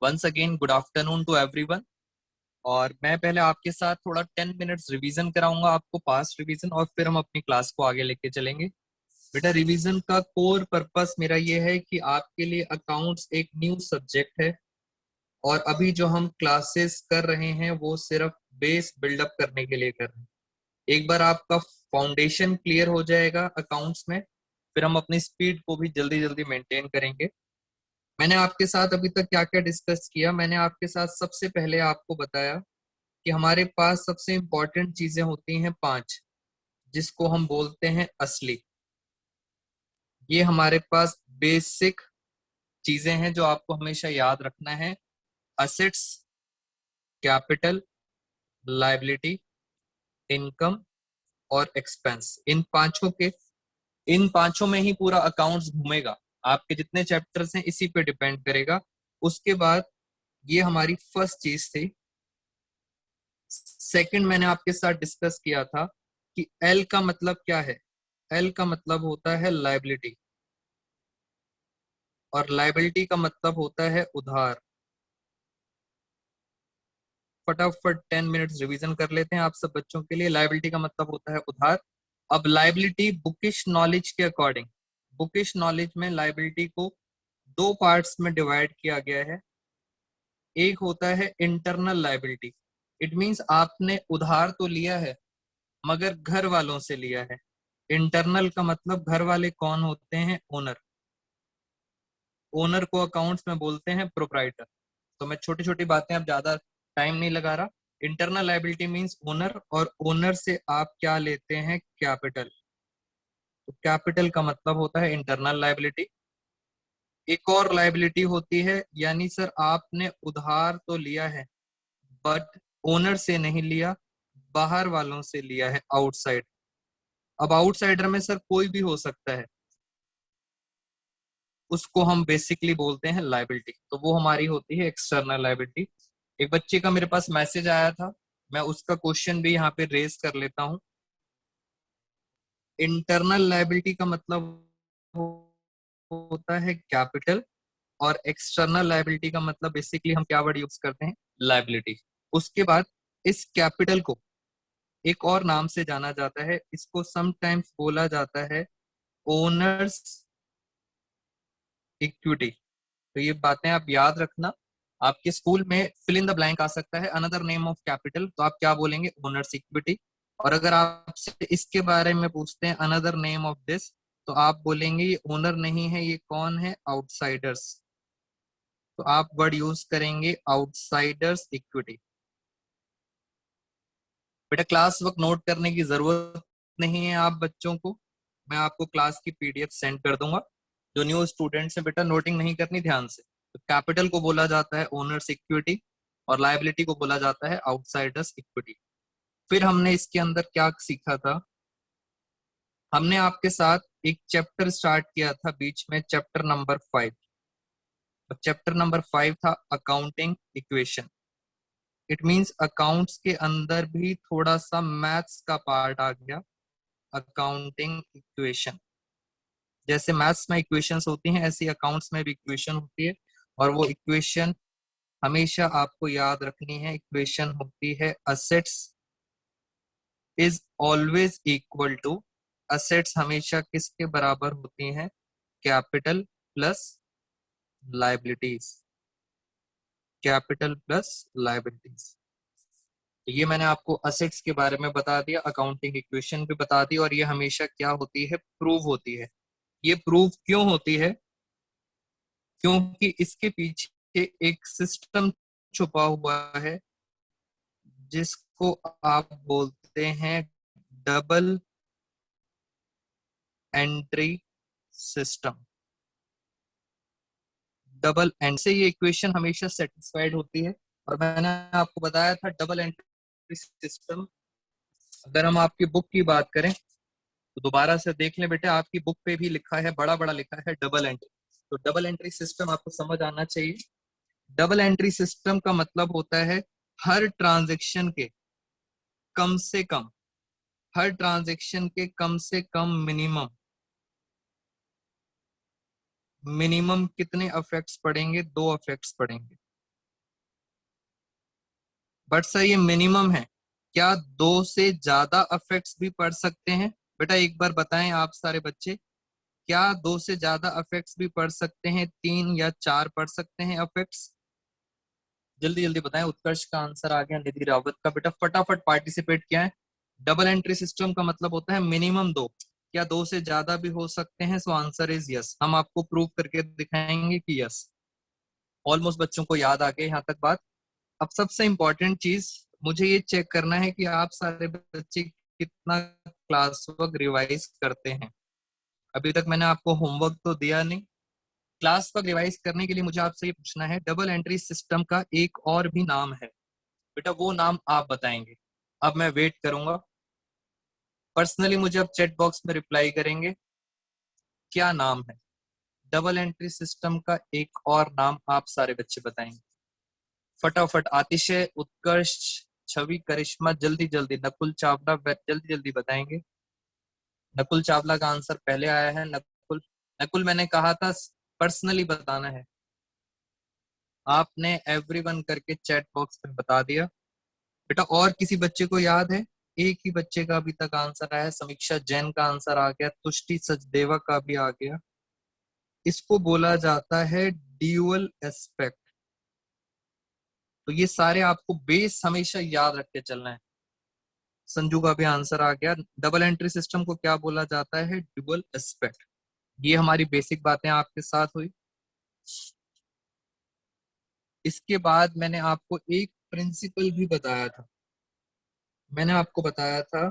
Once again good afternoon to everyone. और मैं पहले आपके साथ थोड़ा 10 मिनट्स रिवीजन कराऊंगा आपको, पास्ट रिवीजन, और फिर हम अपनी क्लास को आगे लेके चलेंगे। बेटा, रिवीजन का कोर पर्पस मेरा ये है कि आपके लिए अकाउंट्स एक न्यू सब्जेक्ट है, और अभी जो हम क्लासेस कर रहे हैं वो सिर्फ बेस बिल्डअप करने के लिए कर रहे हैं। एक बार आपका फाउंडेशन क्लियर हो जाएगा अकाउंट्स में, फिर हम अपनी स्पीड को भी जल्दी जल्दी मेंटेन करेंगे। मैंने आपके साथ अभी तक क्या क्या डिस्कस किया? मैंने आपके साथ सबसे पहले आपको बताया कि हमारे पास सबसे इंपॉर्टेंट चीजें होती हैं 5, जिसको हम बोलते हैं असली। ये हमारे पास बेसिक चीजें हैं जो आपको हमेशा याद रखना है। असेट्स, कैपिटल, लायबिलिटी, इनकम और एक्सपेंस। इन पांचों में ही पूरा अकाउंट्स घूमेगा। आपके जितने चैप्टर्स हैं इसी पे डिपेंड करेगा। उसके बाद ये हमारी फर्स्ट चीज थी। सेकंड, मैंने आपके साथ डिस्कस किया था कि एल का मतलब क्या है। एल का मतलब होता है लायबिलिटी, और लायबिलिटी का मतलब होता है उधार। फटाफट 10 मिनट्स रिवीजन कर लेते हैं आप सब बच्चों के लिए। लायबिलिटी का मतलब होता है उधार। अब लायबिलिटी बुकिश नॉलेज के अकॉर्डिंग, बुकिश नॉलेज में लायबिलिटी को 2 पार्ट्स में डिवाइड किया गया है। एक होता है इंटरनल लायबिलिटी। इट मींस आपने उधार तो लिया है मगर घर वालों से लिया है। इंटरनल का मतलब घर वाले कौन होते हैं? ओनर। ओनर को अकाउंट्स में बोलते हैं प्रोप्राइटर। तो मैं छोटी छोटी बातें, अब ज्यादा टाइम नहीं लगा रहा। इंटरनल लायबिलिटी मींस ओनर, और ओनर से आप क्या लेते हैं? कैपिटल। तो कैपिटल का मतलब होता है इंटरनल लायबिलिटी। एक और लायबिलिटी होती है, यानी सर आपने उधार तो लिया है बट ओनर से नहीं लिया, बाहर वालों से लिया है, आउटसाइड। अब आउटसाइडर में सर कोई भी हो सकता है, उसको हम बेसिकली बोलते हैं लायबिलिटी। तो वो हमारी होती है एक्सटर्नल लायबिलिटी। एक बच्चे का मेरे पास मैसेज आया था, मैं उसका क्वेश्चन भी यहाँ पे रेज कर लेता हूँ। इंटरनल लायबिलिटी का मतलब होता है कैपिटल, और एक्सटर्नल लायबिलिटी का मतलब बेसिकली हम क्या वर्ड यूज करते हैं? लायबिलिटी। उसके बाद इस कैपिटल को एक और नाम से जाना जाता है, इसको समटाइम्स बोला जाता है ओनर्स इक्विटी। तो ये बातें आप याद रखना। आपके स्कूल में फिल इन द ब्लैंक आ सकता है अनदर नेम ऑफ कैपिटल, तो आप क्या बोलेंगे? Owners equity. और अगर आपसे इसके बारे में पूछते हैं अनदर नेम ऑफ दिस, तो आप बोलेंगे ये ओनर नहीं है, ये कौन है? आउटसाइडर्स। तो आप वर्ड यूज करेंगे आउटसाइडर्स इक्विटी। बेटा, क्लास वर्क नोट करने की जरूरत नहीं है आप बच्चों को, मैं आपको क्लास की पीडीएफ सेंड कर दूंगा। जो न्यू स्टूडेंट्स हैं बेटा, नोटिंग नहीं करनी ध्यान से। तो कैपिटल को बोला जाता है ओनर्स इक्विटी, और लायबिलिटी को बोला जाता है आउटसाइडर्स इक्विटी। फिर हमने इसके अंदर क्या सीखा था? हमने आपके साथ एक चैप्टर स्टार्ट किया था बीच में, चैप्टर नंबर 5। चैप्टर नंबर 5 था accounting equation. It means accounts के अंदर भी थोड़ा सा मैथ्स का पार्ट आ गया, अकाउंटिंग इक्वेशन। जैसे मैथ्स में इक्वेशंस होती हैं, ऐसी अकाउंट्स में भी इक्वेशन होती है, और वो इक्वेशन हमेशा आपको याद रखनी है। इक्वेशन होती है assets is always equal to, assets हमेशा किसके बराबर होती हैं? Capital plus liabilities. Capital plus liabilities. ये मैंने आपको असेट्स के बारे में बता दिया, अकाउंटिंग इक्वेशन भी बता दी, और ये हमेशा क्या होती है? प्रूव होती है। ये प्रूव क्यों होती है? क्योंकि इसके पीछे एक सिस्टम छुपा हुआ है, जिसको आप बोलते हैं double entry system. Double and से ये इक्वेशन हमेशा सेटिस्फाइड होती है। और मैंने आपको बताया था डबल एंट्री सिस्टम। अगर हम आपकी बुक की बात करें तो दोबारा से देख लें बेटे, आपकी बुक पे भी लिखा है, बड़ा बड़ा लिखा है डबल एंट्री। तो डबल एंट्री सिस्टम आपको समझ आना चाहिए। डबल एंट्री सिस्टम का मतलब होता है हर ट्रांजैक्शन के कम से कम, हर ट्रांजैक्शन के कम से कम मिनिमम, मिनिमम कितने अफेक्ट्स पड़ेंगे? 2 अफेक्ट्स पड़ेंगे। बट सर ये मिनिमम है, क्या दो से ज्यादा अफेक्ट्स भी पढ़ सकते हैं? बेटा एक बार बताएं आप सारे बच्चे, क्या दो से ज्यादा अफेक्ट्स भी पढ़ सकते हैं? तीन या चार पढ़ सकते हैं अफेक्ट्स? जल्दी जल्दी बताएं। उत्कर्ष का आंसर आ गया, निधि रावत का। बेटा फटाफट पार्टिसिपेट किया है। डबल एंट्री सिस्टम का मतलब होता है मिनिमम दो, क्या दो से ज्यादा भी हो सकते हैं? So answer is yes. हम आपको प्रूव करके दिखाएंगे कि यस। ऑलमोस्ट बच्चों को याद आ गया यहाँ तक बात। अब सबसे इंपॉर्टेंट चीज, मुझे ये चेक करना है कि आप सारे बच्चे कितना क्लास वर्क रिवाइज करते हैं। अभी तक मैंने आपको होमवर्क तो दिया नहीं। क्लास वर्क रिवाइज करने के लिए मुझे आपसे ये पूछना है, डबल एंट्री सिस्टम का एक और भी नाम है बेटा, वो नाम आप बताएंगे। अब मैं वेट करूंगा। पर्सनली मुझे अब चैट बॉक्स में रिप्लाई करेंगे क्या नाम है। डबल एंट्री सिस्टम का एक और नाम आप सारे बच्चे बताएंगे फटाफट। आतिशय, उत्कर्ष, छवि, करिश्मा, जल्दी जल्दी। नकुल चावला जल्दी जल्दी बताएंगे। नकुल चावला का आंसर पहले आया है। नकुल, नकुल मैंने कहा था पर्सनली बताना है, आपने एवरीवन करके चैट बॉक्स में बता दिया। बेटा और किसी बच्चे को याद है? एक ही बच्चे का अभी तक आंसर आया है। समीक्षा जैन का आंसर आ गया, तुष्टि सचदेवा का भी आ गया। इसको बोला जाता है ड्यूअल एस्पेक्ट। तो ये सारे आपको बेस हमेशा याद रख के चलना है। संजू का भी आंसर आ गया। डबल एंट्री सिस्टम को क्या बोला जाता है? Dual aspect. ये हमारी बेसिक बातें आपके साथ हुई। इसके बाद मैंने आपको एक प्रिंसिपल भी बताया था। मैंने आपको बताया था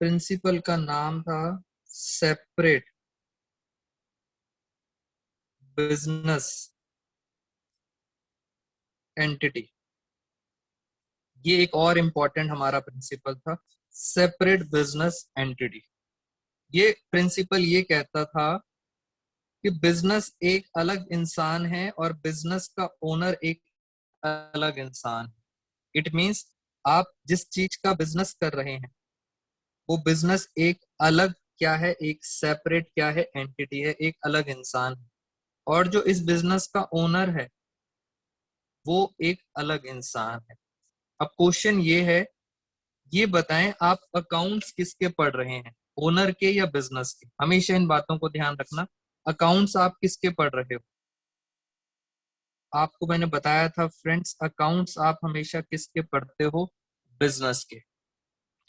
प्रिंसिपल का नाम था सेपरेट बिजनेस एंटिटी। ये एक और इंपॉर्टेंट हमारा प्रिंसिपल था, सेपरेट बिजनेस एंटिटी। ये प्रिंसिपल ये कहता था कि बिजनेस एक अलग इंसान है और बिजनेस का ओनर एक अलग इंसान है। इट मींस आप जिस चीज का बिजनेस कर रहे हैं वो बिजनेस एक अलग क्या है, एक सेपरेट क्या है, एंटिटी है, एक अलग इंसान है। और जो इस बिजनेस का ओनर है वो एक अलग इंसान है। अब क्वेश्चन ये है, ये बताएं आप अकाउंट्स किसके पढ़ रहे हैं, ओनर के या बिजनेस के? हमेशा इन बातों को ध्यान रखना। अकाउंट्स आप किसके पढ़ रहे हो? आपको मैंने बताया था फ्रेंड्स, अकाउंट्स आप हमेशा किसके पढ़ते हो? बिजनेस के।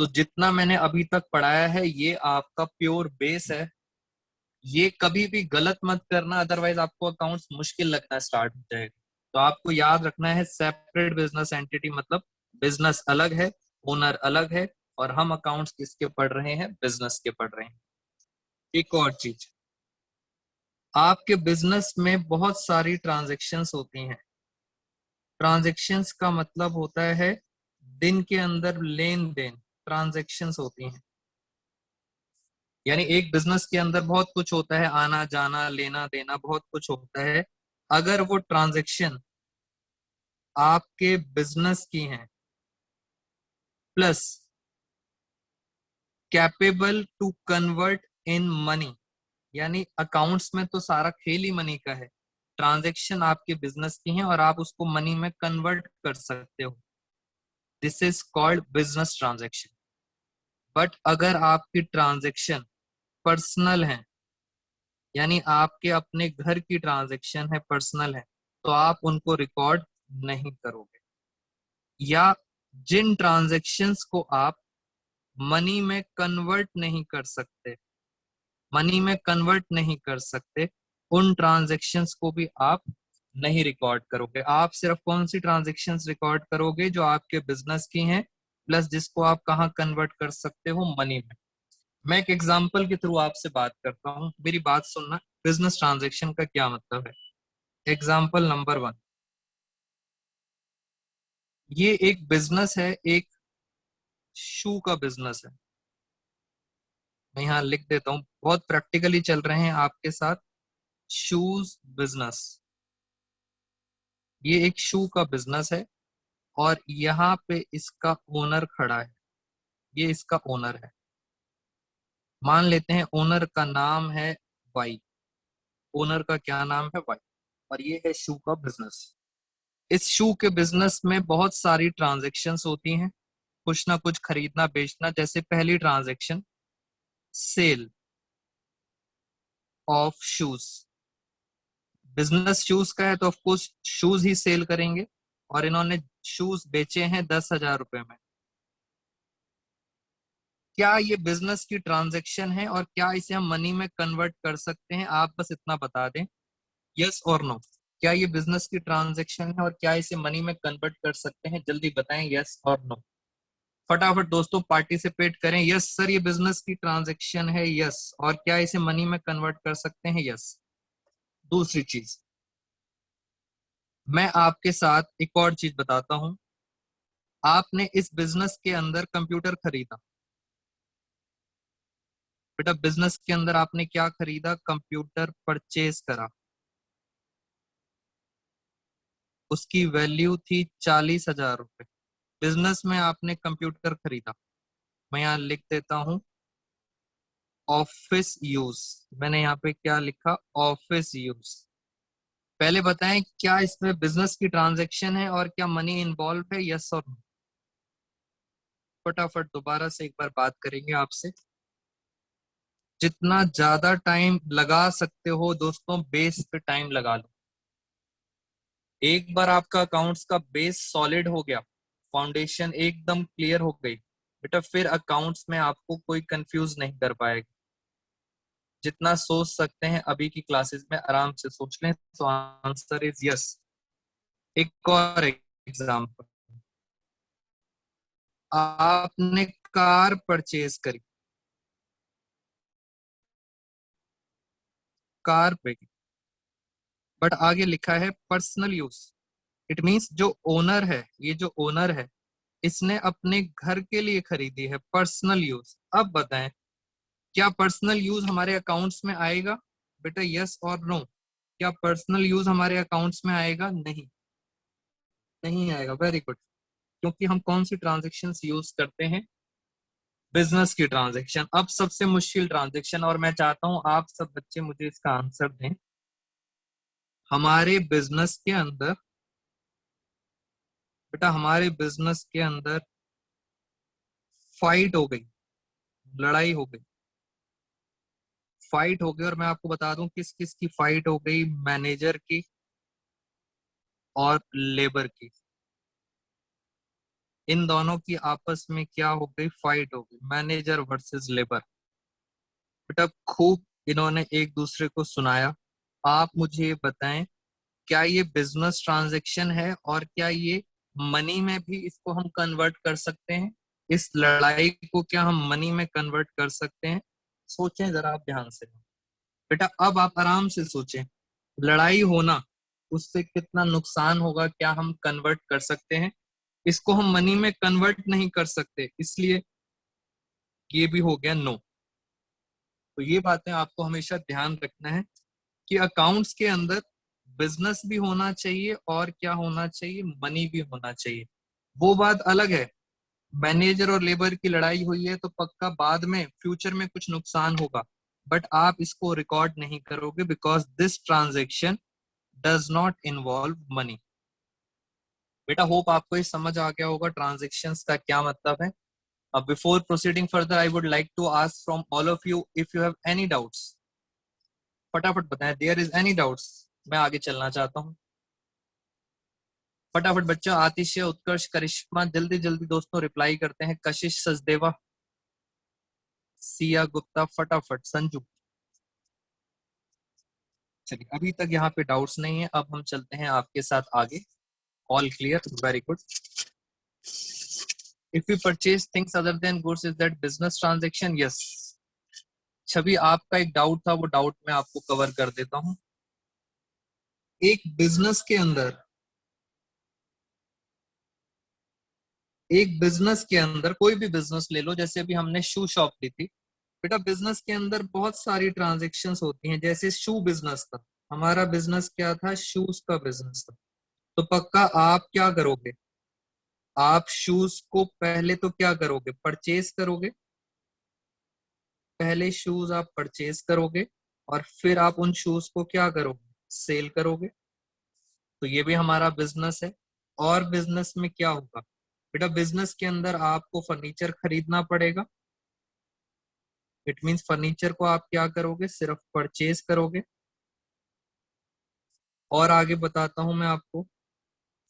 तो जितना मैंने अभी तक पढ़ाया है ये आपका प्योर बेस है। ये कभी भी गलत मत करना, अदरवाइज आपको अकाउंट्स मुश्किल लगना स्टार्ट हो जाएगा। तो आपको याद रखना है सेपरेट बिजनेस एंटिटी मतलब बिजनेस अलग है, ओनर अलग है, और हम अकाउंट्स किसके पढ़ रहे हैं? बिजनेस के पढ़ रहे हैं। एक और चीज, आपके बिजनेस में बहुत सारी ट्रांजेक्शन्स होती हैं। ट्रांजेक्शन्स का मतलब होता है दिन के अंदर लेन देन, ट्रांजेक्शन्स होती हैं। यानी एक बिजनेस के अंदर बहुत कुछ होता है, आना जाना लेना देना बहुत कुछ होता है। अगर वो ट्रांजेक्शन आपके बिजनेस की हैं plus capable to convert in money, यानी अकाउंट्स में तो सारा खेल ही मनी का है। ट्रांजेक्शन आपके बिजनेस की हैं और आप उसको मनी में कन्वर्ट कर सकते हो, this is called business transaction. But अगर आपकी ट्रांजेक्शन पर्सनल है, यानी आपके अपने घर की ट्रांजेक्शन है, पर्सनल है, तो आप उनको रिकॉर्ड नहीं करोगे। या जिन ट्रांजेक्शन्स को आप मनी में कन्वर्ट नहीं कर सकते, मनी में कन्वर्ट नहीं कर सकते, उन ट्रांजेक्शन्स को भी आप नहीं रिकॉर्ड करोगे। आप सिर्फ कौन सी ट्रांजेक्शन्स रिकॉर्ड करोगे? जो आपके बिजनेस की हैं प्लस जिसको आप कहाँ कन्वर्ट कर सकते हो? मनी में। मैं एक एग्जांपल के थ्रू आपसे बात करता हूँ, मेरी बात सुनना। बिजनेस ट्रांजेक्शन का क्या मतलब है? एग्जाम्पल नंबर 1, ये एक बिजनेस है, एक शू का बिजनेस है। मैं यहाँ लिख देता हूँ, बहुत प्रैक्टिकली चल रहे हैं आपके साथ। शूज बिजनेस, ये एक शू का बिजनेस है और यहाँ पे इसका ओनर खड़ा है। ये इसका ओनर है। मान लेते हैं ओनर का नाम है वाई। ओनर का क्या नाम है? वाई। और ये है शू का बिजनेस। इस शू के बिजनेस में बहुत सारी ट्रांजेक्शन्स होती हैं, कुछ ना कुछ खरीदना बेचना। जैसे पहली transaction, sale of shoes. Business shoes का है तो ऑफकोर्स शूज ही सेल करेंगे, और इन्होंने शूज बेचे हैं 10,000 रुपए में। क्या ये बिजनेस की ट्रांजैक्शन है और क्या इसे हम मनी में कन्वर्ट कर सकते हैं? आप बस इतना बता दें, यस और नो। क्या ये बिजनेस की ट्रांजैक्शन है और क्या इसे मनी में कन्वर्ट कर सकते हैं? जल्दी बताएं, यस और नो। फटाफट दोस्तों पार्टिसिपेट करें। यस सर, ये बिजनेस की ट्रांजैक्शन है, यस। और क्या इसे मनी में कन्वर्ट कर सकते हैं? यस। दूसरी चीज, मैं आपके साथ एक और चीज बताता हूं। आपने इस बिजनेस के अंदर कंप्यूटर खरीदा। बेटा बिजनेस के अंदर आपने क्या खरीदा? कंप्यूटर परचेज करा। उसकी वैल्यू थी 40,000 रुपए। बिजनेस में आपने कंप्यूटर खरीदा। मैं यहाँ लिख देता हूँ ऑफिस यूज। मैंने यहाँ पे क्या लिखा? Office use. पहले बताएं, क्या इसमें बिजनेस की ट्रांजैक्शन है और क्या मनी इन्वॉल्व है? यस और नो। फटाफट दोबारा से एक बार बात करेंगे आपसे। जितना ज्यादा टाइम लगा सकते हो दोस्तों, बेस पे टाइम लगा लो। एक बार आपका अकाउंट्स का बेस सॉलिड हो गया, फाउंडेशन एकदम क्लियर हो गई, बेटा फिर अकाउंट्स में आपको कोई कंफ्यूज नहीं कर पाएगा। जितना सोच सकते हैं अभी की क्लासेस में आराम से सोच लें, तो आंसर इज यस। एक और एग्जांपल, आपने कार परचेज करी, कार पे, बट आगे लिखा है पर्सनल यूज। इट मीन्स जो ओनर है, ये जो ओनर है, इसने अपने घर के लिए खरीदी है, पर्सनल यूज। अब बताएं, क्या पर्सनल यूज हमारे अकाउंट्स में आएगा? बेटा यस और नो। क्या पर्सनल यूज हमारे अकाउंट्स में आएगा? नहीं, नहीं आएगा। Very good. क्योंकि हम कौन सी ट्रांजेक्शन यूज करते हैं? बिजनेस की ट्रांजेक्शन। अब सबसे मुश्किल ट्रांजेक्शन, और मैं चाहता हूं आप सब बच्चे मुझे इसका आंसर दें। हमारे बिजनेस के अंदर, बेटा हमारे बिजनेस के अंदर फाइट हो गई, लड़ाई हो गई, फाइट हो गई। और मैं आपको बता दूं किस किस की फाइट हो गई, मैनेजर की और लेबर की। इन दोनों की आपस में क्या हो गई? फाइट हो गई, मैनेजर वर्सेस लेबर। बेटा खूब इन्होंने एक दूसरे को सुनाया। आप मुझे ये बताएं, क्या ये बिजनेस ट्रांजैक्शन है और क्या ये मनी में भी इसको हम कन्वर्ट कर सकते हैं? इस लड़ाई को क्या हम मनी में कन्वर्ट कर सकते हैं? सोचें जरा आप ध्यान से। बेटा अब आप आराम से सोचें, लड़ाई होना, उससे कितना नुकसान होगा, क्या हम कन्वर्ट कर सकते हैं? इसको हम मनी में कन्वर्ट नहीं कर सकते, इसलिए ये भी हो गया नो। तो ये बातें आपको हमेशा ध्यान रखना है कि अकाउंट्स के अंदर बिजनेस भी होना चाहिए और क्या होना चाहिए? मनी भी होना चाहिए। वो बात अलग है, मैनेजर और लेबर की लड़ाई हुई है तो पक्का बाद में फ्यूचर में कुछ नुकसान होगा, बट आप इसको रिकॉर्ड नहीं करोगे because this transaction does not involve money. बेटा होप आपको ये समझ आ गया होगा ट्रांजेक्शन्स का क्या मतलब है। अब before proceeding further I would like to ask from all of you if you have any doubts. फटाफट बताएं, देयर इज एनी डाउट्स? मैं आगे चलना चाहता हूँ। फटाफट बच्चों, आतिश, उत्कर्ष, करिश्मा, जल्दी जल्दी दोस्तों रिप्लाई करते हैं। कशिश, सचदेवा, सिया गुप्ता, फटाफट, संजू। चलिए अभी तक यहाँ पे डाउट्स नहीं है, अब हम चलते हैं आपके साथ आगे। All clear, very good. If you purchase things other than goods is that business transaction? Yes. Chhavi आपका एक डाउट था, वो डाउट मैं आपको कवर कर देता हूँ। एक बिजनेस के अंदर, एक बिजनेस के अंदर कोई भी बिजनेस ले लो, जैसे अभी हमने शू शॉप ली थी। बेटा बिजनेस के अंदर बहुत सारी ट्रांजेक्शन्स होती हैं। जैसे शू बिजनेस था, हमारा बिजनेस क्या था? शूज का बिजनेस था। तो पक्का आप क्या करोगे? आप शूज को पहले तो क्या करोगे? परचेज करोगे। पहले शूज आप परचेज करोगे और फिर आप उन शूज को क्या करोगे? सेल करोगे। तो ये भी हमारा बिजनेस है। और बिजनेस में क्या होगा बेटा, बिजनेस के अंदर आपको फर्नीचर खरीदना पड़ेगा। इट मीन्स फर्नीचर को आप क्या करोगे, सिर्फ परचेज करोगे। और आगे बताता हूं मैं आपको,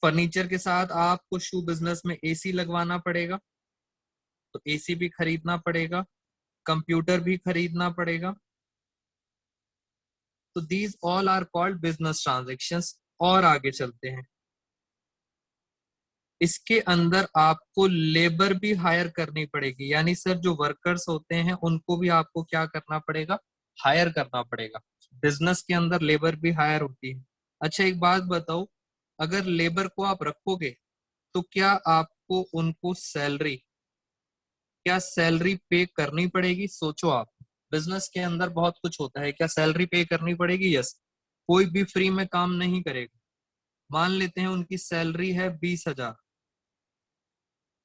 फर्नीचर के साथ आपको शू बिजनेस में एसी लगवाना पड़ेगा, तो एसी भी खरीदना पड़ेगा, कंप्यूटर भी खरीदना पड़ेगा। तो these all are called business transactions. और आगे चलते हैं, इसके अंदर आपको लेबर भी हायर करनी पड़ेगी, यानी सर जो वर्कर्स होते हैं उनको भी आपको क्या करना पड़ेगा, हायर करना पड़ेगा। बिजनेस के अंदर लेबर भी हायर होती है। अच्छा एक बात बताओ, अगर लेबर को आप रखोगे तो क्या आपको उनको सैलरी, क्या सैलरी पे करनी पड़ेगी? सोचो आप, बिजनेस के अंदर बहुत कुछ होता है, क्या सैलरी पे करनी पड़ेगी? यस। कोई भी फ्री में काम नहीं करेगा। मान लेते हैं उनकी सैलरी है 20,000,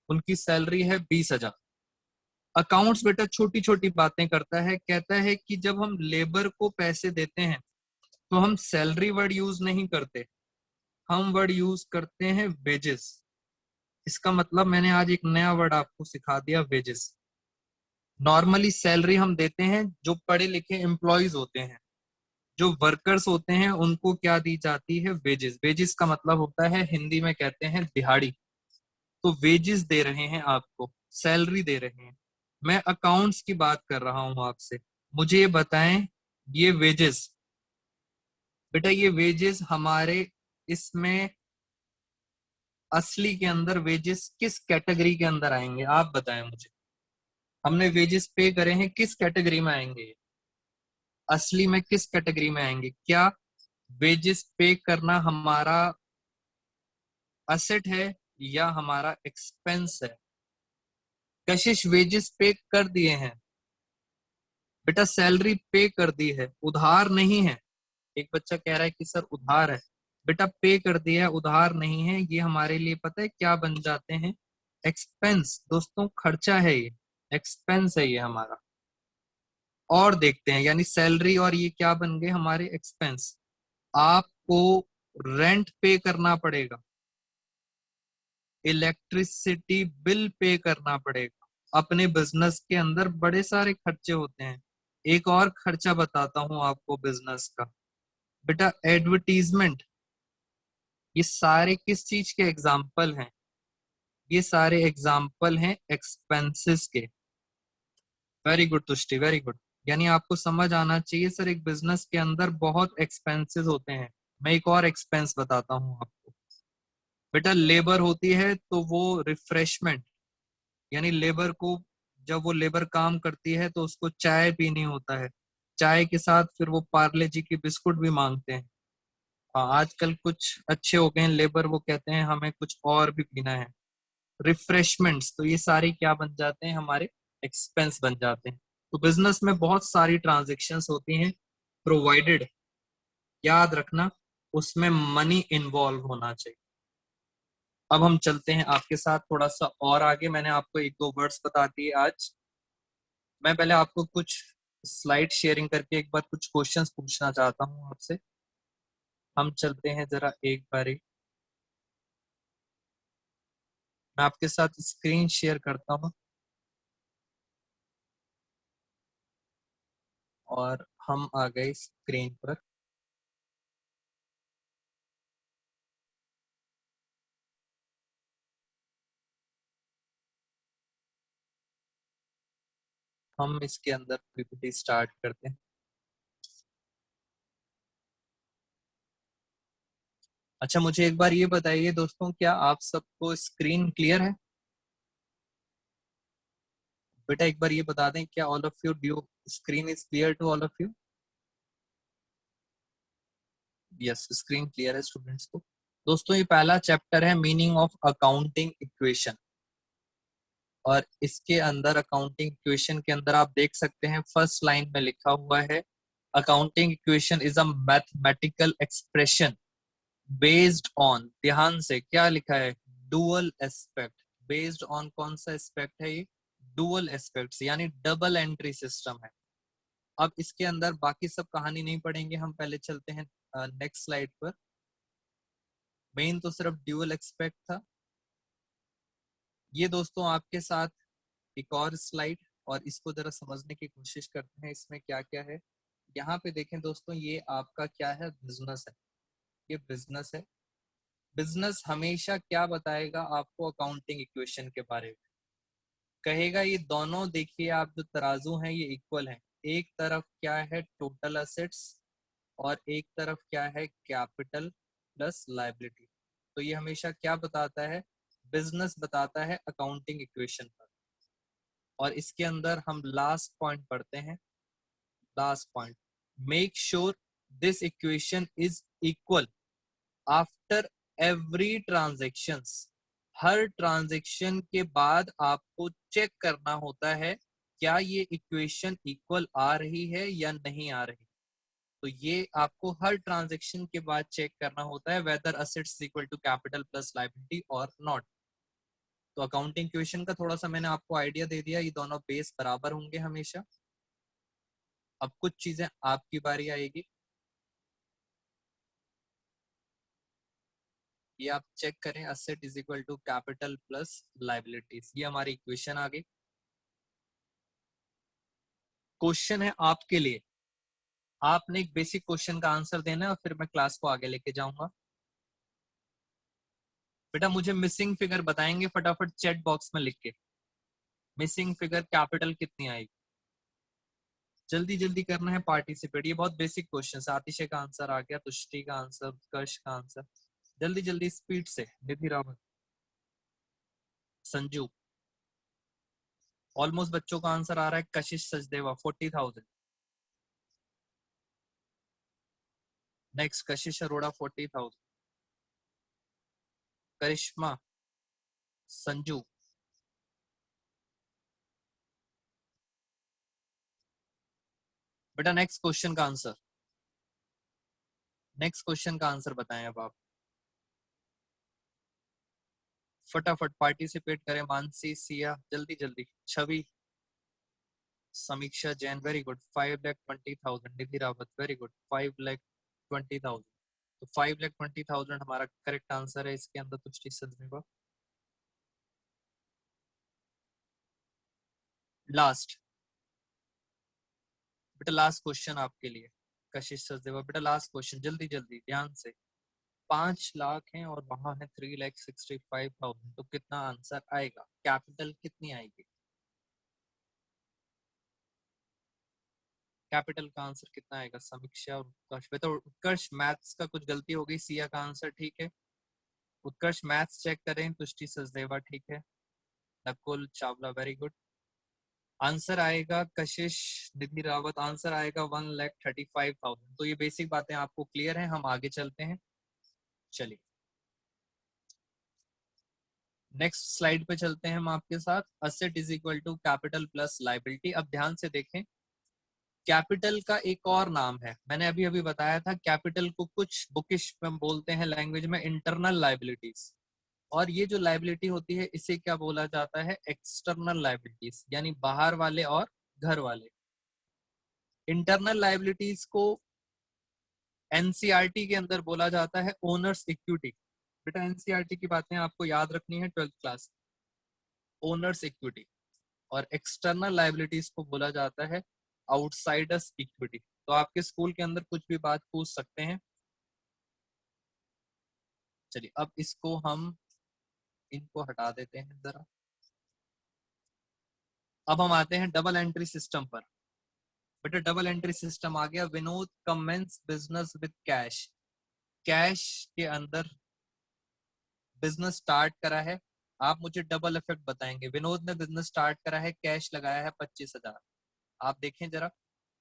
उनकी सैलरी है 20,000। अकाउंट्स बेटा छोटी छोटी बातें करता है, कहता है कि जब हम लेबर को पैसे देते हैं तो हम सैलरी वर्ड यूज नहीं करते, हम वर्ड यूज करते हैं वेजेस। इसका मतलब मैंने आज एक नया वर्ड आपको सिखा दिया, वेजेस। नॉर्मली सैलरी हम देते हैं जो पढ़े लिखे एम्प्लॉयज होते हैं, जो वर्कर्स होते हैं उनको क्या दी जाती है, वेजेस। वेजेस का मतलब होता है, हिंदी में कहते हैं दिहाड़ी। तो वेजेस दे रहे हैं आपको, सैलरी दे रहे हैं। मैं अकाउंट्स की बात कर रहा हूं आपसे, मुझे ये बताएं, ये वेजेस बेटा, ये वेजेस हमारे इसमें असली के अंदर वेजेस किस कैटेगरी के अंदर आएंगे, आप बताएं मुझे। हमने वेजेस पे करे हैं, किस कैटेगरी में आएंगे, असली में किस कैटेगरी में आएंगे? क्या वेजेस पे करना हमारा असेट है या हमारा एक्सपेंस है? कशिश वेजेस पे कर दिए हैं बेटा, सैलरी पे कर दी है, उधार नहीं है। एक बच्चा कह रहा है कि सर उधार है, बेटा पे कर दिया है, उधार नहीं है। ये हमारे लिए पता है क्या बन जाते हैं, एक्सपेंस। दोस्तों खर्चा है ये, एक्सपेंस है ये हमारा। और देखते हैं, यानी सैलरी और ये क्या बन गए हमारे एक्सपेंस। आपको रेंट पे करना पड़ेगा, इलेक्ट्रिसिटी बिल पे करना पड़ेगा। अपने बिजनेस के अंदर बड़े सारे खर्चे होते हैं। एक और खर्चा बताता हूं आपको बिजनेस का, बेटा एडवर्टीजमेंट। ये सारे किस चीज के एग्जाम्पल हैं? ये सारे एग्जाम्पल हैं एक्सपेंसेस के। Very good Tushti, very good. यानी आपको समझ आना चाहिए सर, एक बिजनेस के अंदर बहुत एक्सपेंसेस होते हैं। मैं एक और एक्सपेंस बताता हूं आपको, बेटा लेबर होती है तो वो रिफ्रेशमेंट, यानी लेबर को, जब वो लेबर काम करती है तो उसको चाय पीनी होता है, चाय के साथ फिर वो पार्ले जी की बिस्कुट भी मांगते हैं। हाँ आजकल कुछ अच्छे हो गए हैं लेबर, वो कहते हैं हमें कुछ और भी पीना है, रिफ्रेशमेंट्स। तो ये सारे क्या बन जाते हैं, हमारे एक्सपेंस बन जाते हैं। तो बिजनेस में बहुत सारी ट्रांजेक्शन्स होती हैं, प्रोवाइडेड, याद रखना उसमें मनी इन्वॉल्व होना चाहिए। अब हम चलते हैं आपके साथ थोड़ा सा और आगे। मैंने आपको एक दो वर्ड्स बता दिए आज। मैं पहले आपको कुछ स्लाइड शेयरिंग करके एक बार कुछ क्वेश्चंस पूछना चाहता हूं आपसे। हम चलते हैं जरा एक बारी, मैं आपके साथ स्क्रीन शेयर करता हूं और हम आ गए स्क्रीन पर। हम इसके अंदर पीपीटी स्टार्ट करते हैं। अच्छा मुझे एक बार ये बताइए दोस्तों, क्या आप सबको स्क्रीन क्लियर है? बेटा एक बार ये बता दें, क्या all of you do screen is clear to all of you? Yes, screen clear है स्टूडेंट्स को। दोस्तों ये पहला चैप्टर है मीनिंग ऑफ अकाउंटिंग इक्वेशन, और इसके अंदर अकाउंटिंग इक्वेशन के अंदर आप देख सकते हैं फर्स्ट लाइन में लिखा हुआ है, accounting equation is a mathematical expression based on, ध्यान से क्या लिखा है, डुअल एस्पेक्ट। बेस्ड ऑन कौन सा एस्पेक्ट है ये, डुअल एस्पेक्ट्स, यानी डबल एंट्री सिस्टम है। अब इसके अंदर बाकी सब कहानी नहीं पढ़ेंगे, हम पहले चलते हैं नेक्स्ट स्लाइड पर। मेन तो सिर्फ ड्यूअल एक्सपेक्ट था। ये दोस्तों आपके साथ एक और स्लाइड, और इसको जरा समझने की कोशिश करते हैं इसमें क्या क्या है। यहाँ पे देखें दोस्तों, ये आपका क्या है, बिजनेस है। ये बिजनेस है। बिजनेस हमेशा क्या बताएगा आपको अकाउंटिंग इक्वेशन के बारे में, कहेगा ये दोनों देखिए आप जो तराजू हैं ये इक्वल हैं। एक तरफ क्या है, टोटल असेट्स, और एक तरफ क्या है, कैपिटल प्लस लायबिलिटी। तो ये हमेशा क्या बताता है, बिजनेस बताता है अकाउंटिंग इक्वेशन पर। और इसके अंदर हम लास्ट पॉइंट पढ़ते हैं। Last point, make sure this equation is equal after every transactions. Her transaction के बाद आपको चेक करना होता है क्या ये इक्वेशन इक्वल आ रही है या नहीं आ रही। तो ये आपको हर ट्रांजेक्शन के बाद चेक करना होता है whether assets equal to capital plus liability और नॉट। तो अकाउंटिंग इक्वेशन का थोड़ा सा मैंने आपको आइडिया दे दिया, ये दोनों बेस बराबर होंगे हमेशा। अब कुछ चीजें आपकी बारी आएगी, ये आप चेक करें, asset is equal to capital plus liabilities, ये हमारी इक्वेशन आ गई। क्वेश्चन है आपके लिए, आपने एक बेसिक क्वेश्चन का आंसर देना है और फिर मैं क्लास को आगे लेके जाऊंगा। बेटा मुझे मिसिंग फिगर बताएंगे फटाफट चैट बॉक्स में लिख के, मिसिंग फिगर कैपिटल कितनी आएगी। जल्दी जल्दी करना है पार्टिसिपेट, ये बहुत बेसिक क्वेश्चन है। आतिशे का आंसर आ गया, तुष्टि का आंसर, उत्कर्ष का आंसर, जल्दी जल्दी स्पीड से। निधि रावत, संजू, ऑलमोस्ट बच्चों का आंसर आ रहा है। कशिश सचदेवा 40,000। नेक्स्ट कशिश अरोड़ा 40,000। करिश्मा, संजू, बेटा नेक्स्ट क्वेश्चन का आंसर, नेक्स्ट क्वेश्चन का आंसर बताएं अब आप फटाफट पार्टिसिपेट करें। मानसी, सिया, जल्दी जल्दी। छवि, समीक्षा जैन वेरी गुड 5,20,000। निधि रावत वेरी गुड 5,20,000। तो 5,20,000 हमारा करेक्ट आंसर है इसके अंदर। तुष्टि सचदेवा लास्ट, बेटा लास्ट क्वेश्चन आपके लिए। कशिश सचदेवा बेटा लास्ट क्वेश्चन, जल्दी जल्दी ध्यान से। 5 लाख है और वहां है 3,65,000, तो कितना आंसर आएगा, कैपिटल कितनी आएगी, कैपिटल का आंसर कितना आएगा। समीक्षा और उत्कर्ष, बेटा उत्कर्ष मैथ्स का कुछ गलती हो गई, सिया का आंसर ठीक है। उत्कर्ष मैथ्स चेक करें। तुष्टि सचदेवा ठीक है। Nakul Chawla very good. Answer आएगा कशिश, निधि रावत आंसर आएगा 1,35,000। तो ये बेसिक बातें आपको क्लियर हैं, हम आगे चलते हैं। चलिए नेक्स्ट स्लाइड पे चलते हैं हम आपके साथ। Asset is equal to capital plus liability. अब ध्यान से देखें, कैपिटल का एक और नाम है, मैंने अभी अभी बताया था, कैपिटल को कुछ बुकिश में बोलते हैं लैंग्वेज में इंटरनल लायबिलिटीज। और ये जो लायबिलिटी होती है इसे क्या बोला जाता है, एक्सटर्नल लायबिलिटीज, यानी बाहर वाले और घर वाले। इंटरनल लायबिलिटीज को एनसीईआरटी के अंदर बोला जाता है ओनर्स इक्विटी। बेटा एनसीईआरटी की बातें आपको याद रखनी है 12th क्लास। Owners equity. और एक्सटर्नल लायबिलिटीज को बोला जाता है आउटसाइडर्स इक्विटी। तो आपके स्कूल के अंदर कुछ भी बात पूछ सकते हैं। चलिए अब इसको हम इनको हटा देते हैं जरा। अब हम आते हैं डबल एंट्री सिस्टम पर। बेटा डबल एंट्री सिस्टम आ गया। Vinod commences business with cash. Cash के अंदर बिजनेस स्टार्ट करा है। आप मुझे डबल इफेक्ट बताएंगे। विनोद ने बिजनेस स्टार्ट करा है, कैश लगाया है 25,000। आप देखें जरा,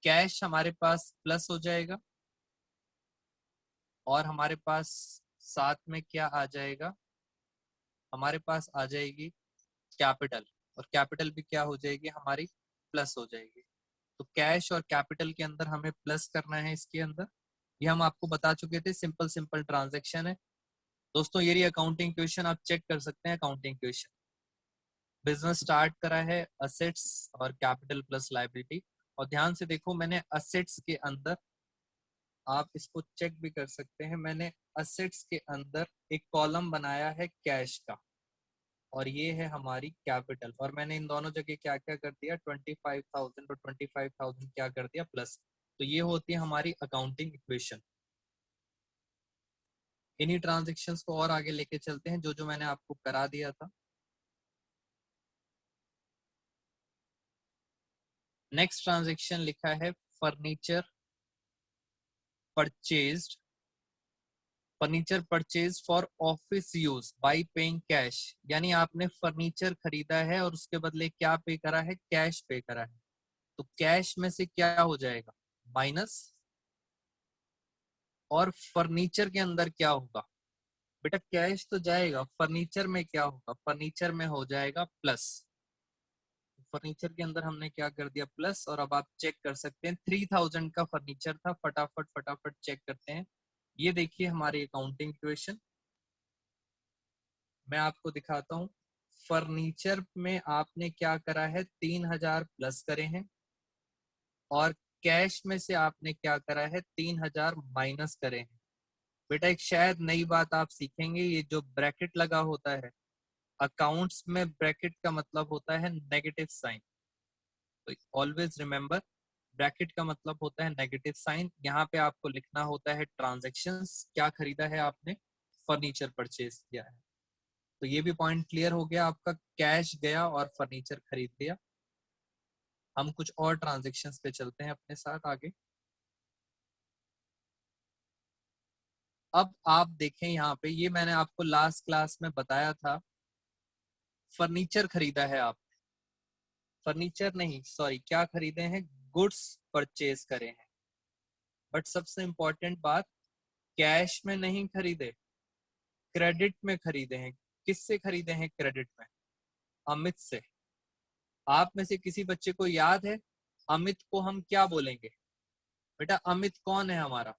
कैश हमारे पास प्लस हो जाएगा और हमारे पास साथ में क्या आ जाएगा, हमारे पास आ जाएगी कैपिटल। और कैपिटल भी क्या हो जाएगी हमारी, प्लस हो जाएगी। तो कैश और कैपिटल के अंदर हमें प्लस करना है इसके अंदर। ये हम आपको बता चुके थे, सिंपल सिंपल ट्रांजेक्शन है दोस्तों। ये रही अकाउंटिंग क्वेश्चन, आप चेक कर सकते हैं अकाउंटिंग क्वेश्चन। बिजनेस स्टार्ट करा है, असेट्स और कैपिटल प्लस लायबिलिटी। और ध्यान से देखो, मैंने असेट्स के अंदर आप इसको चेक भी कर सकते हैं। मैंने असेट्स के अंदर एक कॉलम बनाया है कैश का, और ये है हमारी कैपिटल, और मैंने इन दोनों जगह क्या क्या कर दिया, 25,000 और 25,000 क्या कर दिया, प्लस। तो ये होती है हमारी अकाउंटिंग इक्वेशन। इन्हीं ट्रांजेक्शन्स को और आगे लेके चलते हैं, जो जो मैंने आपको करा दिया था। नेक्स्ट ट्रांजेक्शन लिखा है furniture purchased, furniture purchase for office use by paying cash. यानी आपने फर्नीचर खरीदा है और उसके बदले क्या पे करा है, कैश पे करा है। तो कैश में से क्या हो जाएगा, माइनस, और फर्नीचर के अंदर क्या होगा, बेटा कैश तो जाएगा, फर्नीचर में क्या होगा, फर्नीचर में हो जाएगा प्लस। फर्नीचर के अंदर हमने क्या कर दिया, प्लस। और अब आप चेक कर सकते हैं 3,000 का फर्नीचर था, फटाफट फटाफट चेक करते हैं। ये देखिए हमारी अकाउंटिंग इक्वेशन, मैं आपको दिखाता हूँ। फर्नीचर में आपने क्या करा है, 3,000 प्लस करे हैं, और कैश में से आपने क्या करा है, 3,000 माइनस करे हैं। बेटा एक शायद नई बात आप सीखेंगे, ये जो ब्रैकेट लगा होता है अकाउंट्स में, ब्रैकेट का मतलब होता है नेगेटिव साइन। तो ऑलवेज रिमेंबर, ब्रैकेट का मतलब होता है नेगेटिव साइन। यहाँ पे आपको लिखना होता है ट्रांजैक्शंस, क्या खरीदा है आपने, फर्नीचर परचेज किया है। तो ये भी पॉइंट क्लियर हो गया आपका, कैश गया और फर्नीचर खरीद लिया। हम कुछ और ट्रांजैक्शंस पे चलते हैं अपने साथ आगे। अब आप देखें यहाँ पे, ये मैंने आपको लास्ट क्लास में बताया था, फर्नीचर खरीदा है आप, फर्नीचर नहीं सॉरी, क्या खरीदे हैं, गुड्स परचेज करे हैं। बट सबसे इंपॉर्टेंट बात, कैश में नहीं खरीदे, क्रेडिट में खरीदे हैं। किससे खरीदे हैं क्रेडिट में, अमित से। आप में से किसी बच्चे को याद है अमित को हम क्या बोलेंगे, बेटा अमित कौन है हमारा,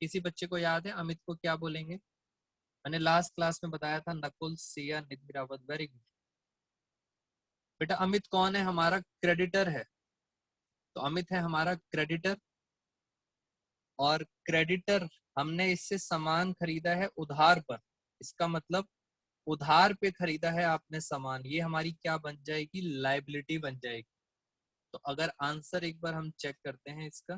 किसी बच्चे को याद है अमित को क्या बोलेंगे। मैंने लास्ट क्लास में बताया था, नकुल, सिया, निधि रावत, वेरी गुड। बेटा अमित कौन है हमारा, क्रेडिटर है। तो अमित है हमारा क्रेडिटर, और क्रेडिटर हमने इससे सामान खरीदा है उधार पर। इसका मतलब उधार पे खरीदा है आपने सामान, ये हमारी क्या बन जाएगी, लाइबिलिटी बन जाएगी। तो अगर आंसर एक बार हम चेक करते हैं इसका,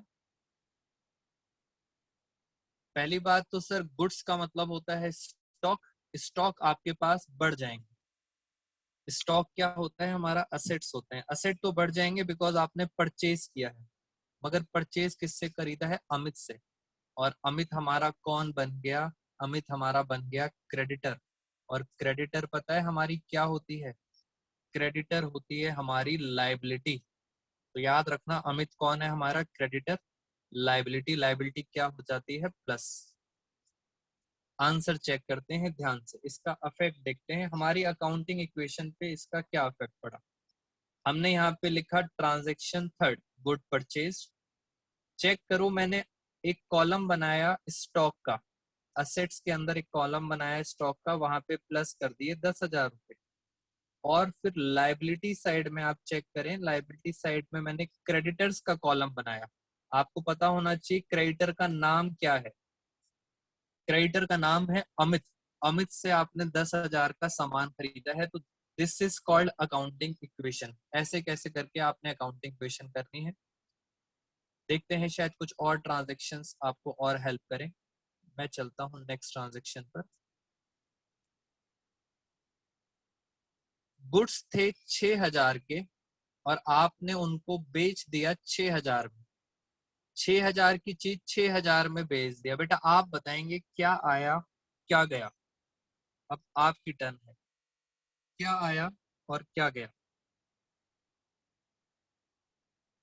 पहली बात तो सर गुड्स का मतलब होता है स्टॉक, स्टॉक आपके पास बढ़ जाएंगे। स्टॉक क्या होता है, हमारा असेट्स होते हैं, असेट तो बढ़ जाएंगे बिकॉज आपने परचेज किया है। मगर परचेज किससे खरीदा है, अमित से। और अमित हमारा कौन बन गया, अमित हमारा बन गया क्रेडिटर। और क्रेडिटर पता है हमारी क्या होती है, क्रेडिटर होती है हमारी लाइबिलिटी। तो याद रखना अमित कौन है हमारा, क्रेडिटर, लाइबिलिटी, लाइबिलिटी क्या हो जाती है, प्लस। आंसर चेक करते हैं ध्यान से, इसका अफेक्ट देखते हैं हमारी अकाउंटिंग इक्वेशन पे, इसका क्या अफेक्ट पड़ा। हमने यहाँ पे लिखा transaction third, good purchase. Check करो, मैंने एक कॉलम बनाया स्टॉक का, असेट्स के अंदर एक कॉलम बनाया स्टॉक का, वहां पे प्लस कर दिए 10,000 रुपए। और फिर लाइबिलिटी साइड में आप चेक करें, लाइबिलिटी साइड में मैंने क्रेडिटर्स का कॉलम बनाया। आपको पता होना चाहिए क्रेडिटर का नाम क्या है, क्रेडिटर का नाम है अमित। अमित से आपने 10,000 का सामान खरीदा है, तो this is called accounting equation. ऐसे कैसे करके आपने अकाउंटिंग इक्वेशन करनी है, देखते हैं शायद कुछ और ट्रांजेक्शन्स आपको और हेल्प करें। मैं चलता हूं नेक्स्ट ट्रांजेक्शन पर। गुड्स थे 6,000 के, और आपने उनको बेच दिया 6,000 में। 6,000 की चीज 6,000 में बेच दिया। बेटा आप बताएंगे क्या आया क्या गया, अब आपकी टर्न है, क्या आया और क्या गया,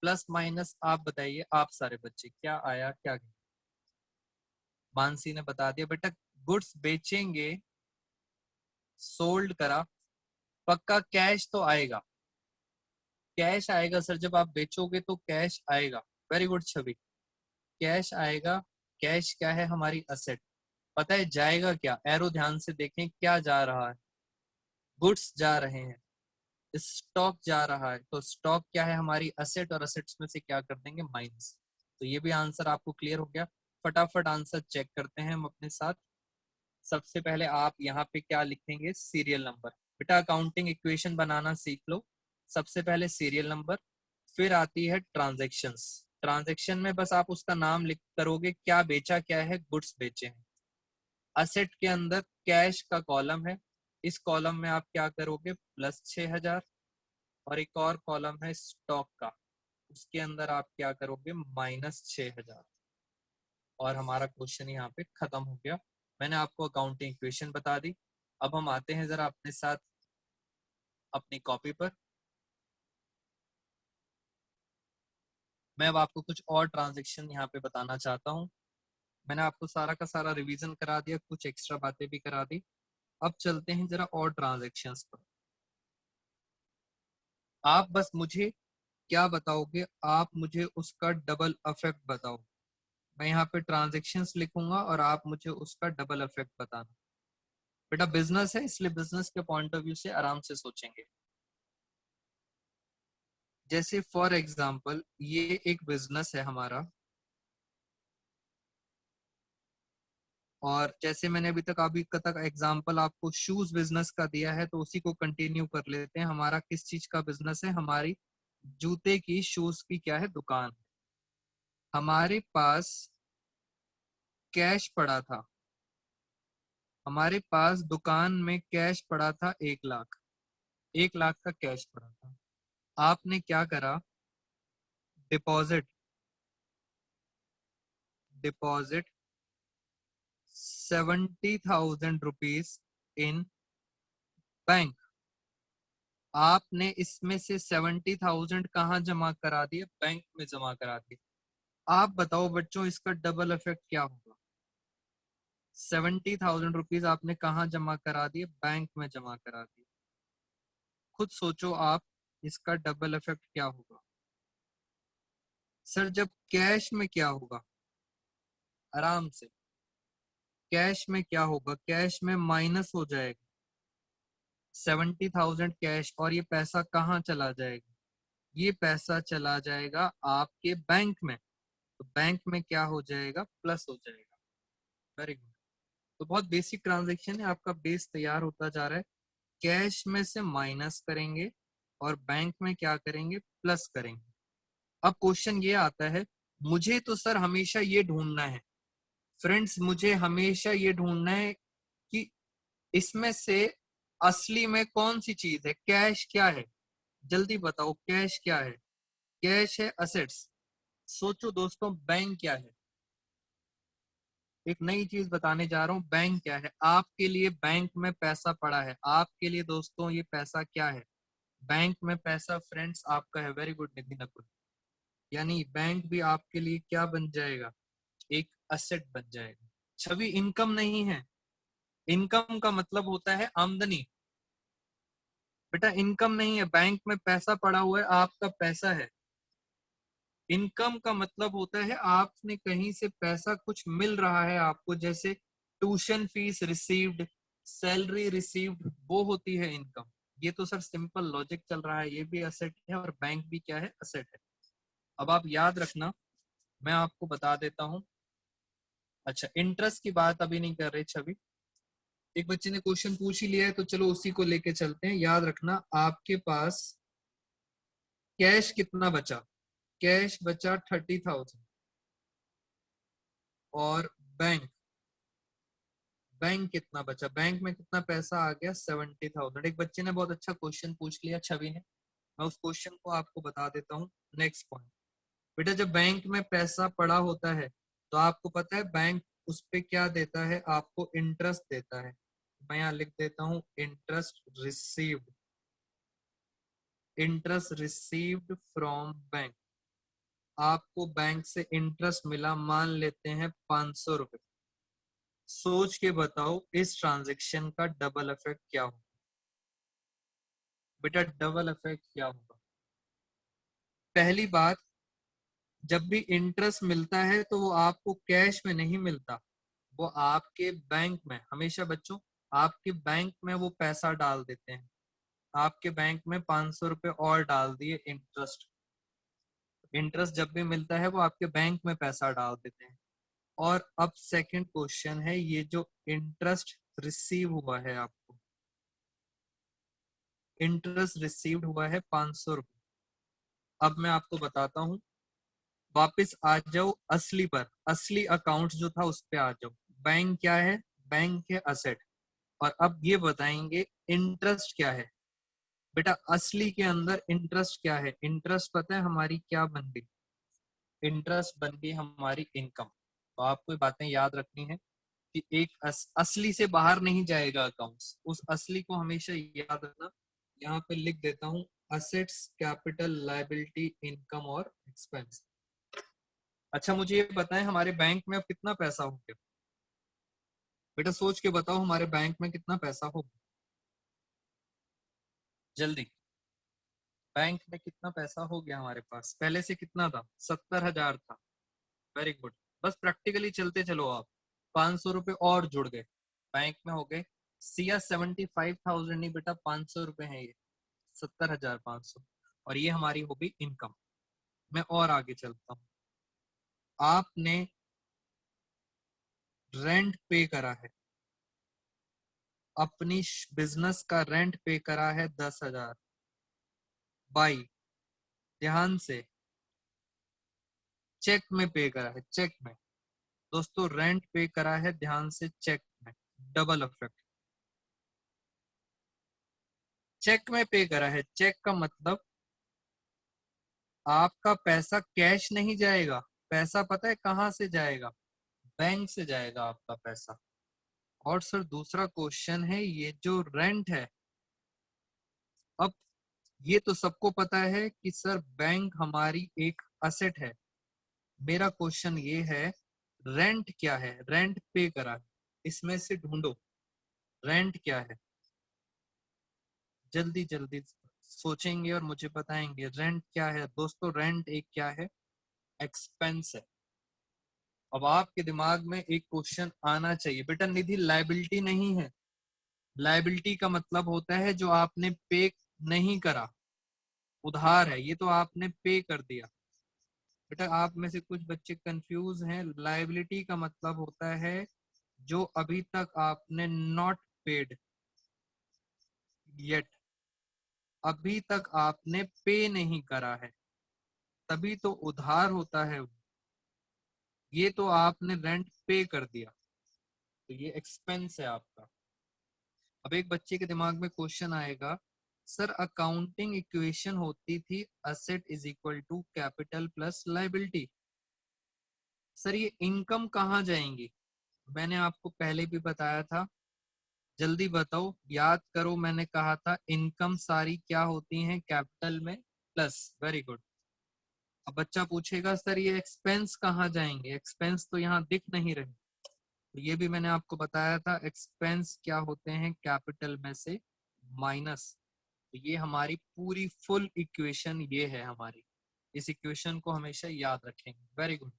प्लस माइनस आप बताइए, आप सारे बच्चे क्या आया क्या गया। मानसी ने बता दिया बेटा, गुड्स बेचेंगे, सोल्ड करा, पक्का कैश तो आएगा, कैश आएगा सर, जब आप बेचोगे तो कैश आएगा। वेरी गुड छवि, कैश आएगा। कैश क्या है, हमारी असेट। पता है जाएगा क्या, एरो ध्यान से देखें, क्या जा रहा है, गुड्स जा रहे हैं, स्टॉक जा रहा है। तो स्टॉक क्या है, हमारी असेट, और असेट्स में से क्या कर देंगे, माइनस। तो ये भी आंसर आपको क्लियर हो गया। फटाफट आंसर चेक करते हैं हम अपने साथ। सबसे पहले आप यहाँ पे क्या लिखेंगे, सीरियल नंबर। बेटा अकाउंटिंग इक्वेशन बनाना सीख लो। सबसे पहले सीरियल नंबर, फिर आती है ट्रांजैक्शंस। ट्रांजैक्शन में बस आप उसका नाम लिख करोगे, क्या बेचा क्या है, गुड्स बेचे हैं। असेट के अंदर कैश का कॉलम है, इस कॉलम में आप क्या करोगे, +6000। और एक और कॉलम है स्टॉक का, उसके अंदर आप क्या करोगे, -6000। और हमारा क्वेश्चन यहाँ पे खत्म हो गया। मैंने आपको अकाउंटिंग इक्वेशन बता दी। अब हम आते हैं जरा अपने साथ अपनी कॉपी पर। मैं अब आपको कुछ और ट्रांजैक्शन यहाँ पे बताना चाहता हूँ। मैंने आपको सारा का सारा रिवीजन करा दिया, कुछ एक्स्ट्रा बातें भी करा दी। अब चलते हैं जरा और ट्रांजैक्शंस पर। आप बस मुझे क्या बताओगे, आप मुझे उसका डबल इफेक्ट बताओ। मैं यहाँ पे ट्रांजैक्शंस लिखूंगा और आप मुझे उसका डबल इफेक्ट बताना। बेटा बिजनेस है, इसलिए बिजनेस के पॉइंट ऑफ व्यू से आराम से सोचेंगे। जैसे फॉर एग्जाम्पल ये एक बिजनेस है हमारा, और जैसे मैंने अभी तक एग्जाम्पल आपको शूज बिजनेस का दिया है, तो उसी को कंटिन्यू कर लेते हैं। हमारा किस चीज का बिजनेस है, हमारी जूते की, शूज की क्या है, दुकान। हमारे पास कैश पड़ा था, हमारे पास दुकान में कैश पड़ा था 1 लाख, 1 लाख का कैश पड़ा था। आपने क्या करा, deposit, deposit 70,000 rupees in bank. आपने इसमें से 70,000 कहाँ जमा करा दिए, बैंक में जमा करा दिए। आप बताओ बच्चों इसका डबल इफेक्ट क्या होगा। 70,000 रुपीज आपने कहाँ जमा करा दिए, बैंक में जमा करा दिए। खुद सोचो आप, इसका डबल इफेक्ट क्या होगा। सर जब कैश में क्या होगा, आराम से, कैश में क्या होगा, कैश में माइनस हो जाएगा 70,000 कैश, और ये पैसा कहाँ चला जाएगा, ये पैसा चला जाएगा आपके बैंक में। तो बैंक में क्या हो जाएगा, प्लस हो जाएगा। Very good. तो बहुत बेसिक ट्रांजेक्शन है, आपका बेस तैयार होता जा रहा है। कैश में से माइनस करेंगे और बैंक में क्या करेंगे, प्लस करेंगे। अब क्वेश्चन ये आता है, मुझे तो सर हमेशा ये ढूंढना है, फ्रेंड्स मुझे हमेशा ये ढूंढना है कि इसमें से असली में कौन सी चीज है, कैश क्या है, जल्दी बताओ कैश क्या है। कैश है असेट्स। सोचो दोस्तों बैंक क्या है, एक नई चीज बताने जा रहा हूँ, बैंक क्या है। आपके लिए बैंक में पैसा पड़ा है, आपके लिए दोस्तों ये पैसा क्या है, बैंक में पैसा फ्रेंड्स आपका है। वेरी गुड नितिन अकुल। यानी बैंक भी आपके लिए क्या बन जाएगा, एक असेट बन जाएगा। छवि इनकम नहीं है, इनकम का मतलब होता है आमदनी। बेटा इनकम नहीं है, बैंक में पैसा पड़ा हुआ है, आपका पैसा है। इनकम का मतलब होता है आपने कहीं से पैसा कुछ मिल रहा है आपको, जैसे tuition fees received, salary received, वो होती है इनकम। ये तो सर सिंपल लॉजिक चल रहा है, ये भी असेट है और बैंक भी क्या है, असेट है। अब आप याद रखना, मैं आपको बता देता हूं। अच्छा इंटरेस्ट की बात अभी नहीं कर रहे छवि, एक बच्चे ने क्वेश्चन पूछ ही लिया है तो चलो उसी को लेके चलते हैं। याद रखना आपके पास कैश कितना बचा, कैश बचा 30,000, और बैंक, बैंक कितना बचा, बैंक में कितना पैसा आ गया, 70,000। एक बच्चे ने बहुत अच्छा क्वेश्चन पूछ लिया छवि ने, मैं उस क्वेश्चन को आपको बता देता हूँ। नेक्स्ट पॉइंट, बेटा जब बैंक में पैसा पड़ा होता है तो आपको पता है बैंक उस पे क्या देता है, आपको इंटरेस्ट देता है। मैं यहाँ लिख देता हूँ interest received, interest received from bank. आपको बैंक से इंटरेस्ट मिला, मान लेते हैं 500 रुपए। सोच के बताओ इस ट्रांजेक्शन का डबल इफेक्ट क्या होगा। बेटा डबल इफेक्ट क्या होगा, पहली बात, जब भी इंटरेस्ट मिलता है तो वो आपको कैश में नहीं मिलता, वो आपके बैंक में, हमेशा बच्चों आपके बैंक में वो पैसा डाल देते हैं। आपके बैंक में 500 रुपए और डाल दिए इंटरेस्ट, इंटरेस्ट जब भी मिलता है वो आपके बैंक में पैसा डाल देते हैं। और अब सेकंड क्वेश्चन है, ये जो इंटरेस्ट रिसीव हुआ है आपको, इंटरेस्ट रिसीव्ड हुआ है 500 रुपये। अब मैं आपको बताता हूँ, वापस आ जाओ असली पर, असली अकाउंट जो था उस पे आ जाओ। बैंक क्या है? बैंक के असेट। और अब ये बताएंगे इंटरेस्ट क्या है। बेटा असली के अंदर इंटरेस्ट क्या है? इंटरेस्ट पता है हमारी क्या बन गई? इंटरेस्ट बन गई हमारी इनकम। तो आपको ये बातें याद रखनी है कि एक असली से बाहर नहीं जाएगा अकाउंट्स, उस असली को हमेशा याद रखना। यहाँ पे लिख देता हूँ, असेट्स, कैपिटल, लायबिलिटी, इनकम और एक्सपेंस। अच्छा मुझे ये बताएं, हमारे बैंक में अब कितना पैसा हो गया? बेटा सोच के बताओ, हमारे बैंक में कितना पैसा हो गया? जल्दी। बैंक में कितना पैसा हो गया हमारे पास? पहले से कितना था? 70,000 था। Very good. बस प्रैक्टिकली चलते चलो आप, 500 रुपये और जुड़ गए, बैंक में हो गए सिया 75,000। नहीं बेटा 500 रुपये है ये, 70,500। और ये हमारी हो गई इनकम। मैं और आगे चलता हूँ। आपने रेंट पे करा है, अपनी बिजनेस का रेंट पे करा है 10,000। बाई, ध्यान से, चेक में पे करा है, चेक में। दोस्तों रेंट पे करा है ध्यान से चेक में, डबल इफेक्ट। चेक में पे करा है, चेक का मतलब आपका पैसा कैश नहीं जाएगा। पैसा पता है कहां से जाएगा? बैंक से जाएगा आपका पैसा। और सर दूसरा क्वेश्चन है, ये जो रेंट है, अब ये तो सबको पता है कि सर बैंक हमारी एक असेट है। मेरा क्वेश्चन ये है, रेंट क्या है? रेंट पे करा है, इसमें से ढूंढो रेंट क्या है। जल्दी जल्दी सोचेंगे और मुझे बताएंगे रेंट क्या है। दोस्तों रेंट एक क्या है? एक्सपेंस है। अब आपके दिमाग में एक क्वेश्चन आना चाहिए, बेटा निधि लायबिलिटी नहीं है। लायबिलिटी का मतलब होता है जो आपने पे नहीं करा, उधार है, ये तो आपने पे कर दिया। बेटा आप में से कुछ बच्चे कंफ्यूज हैं, लायबिलिटी का मतलब होता है जो अभी तक आपने नॉट पेड येट, अभी तक आपने पे नहीं करा है, तभी तो उधार होता है। ये तो आपने रेंट पे कर दिया, तो ये एक्सपेंस है आपका। अब एक बच्चे के दिमाग में क्वेश्चन आएगा, सर अकाउंटिंग इक्वेशन होती थी asset is equal to capital plus liability, sir ये इनकम कहाँ जाएंगी? मैंने आपको पहले भी बताया था, जल्दी बताओ, याद करो, मैंने कहा था इनकम सारी क्या होती हैं? कैपिटल में प्लस। Very good. अब बच्चा पूछेगा सर ये एक्सपेंस कहाँ जाएंगे? एक्सपेंस तो यहाँ दिख नहीं रहे। तो ये भी मैंने आपको बताया था, एक्सपेंस क्या होते हैं? कैपिटल में से माइनस। तो ये हमारी पूरी फुल इक्वेशन ये है हमारी। इस इक्वेशन को हमेशा याद रखेंगे। Very good.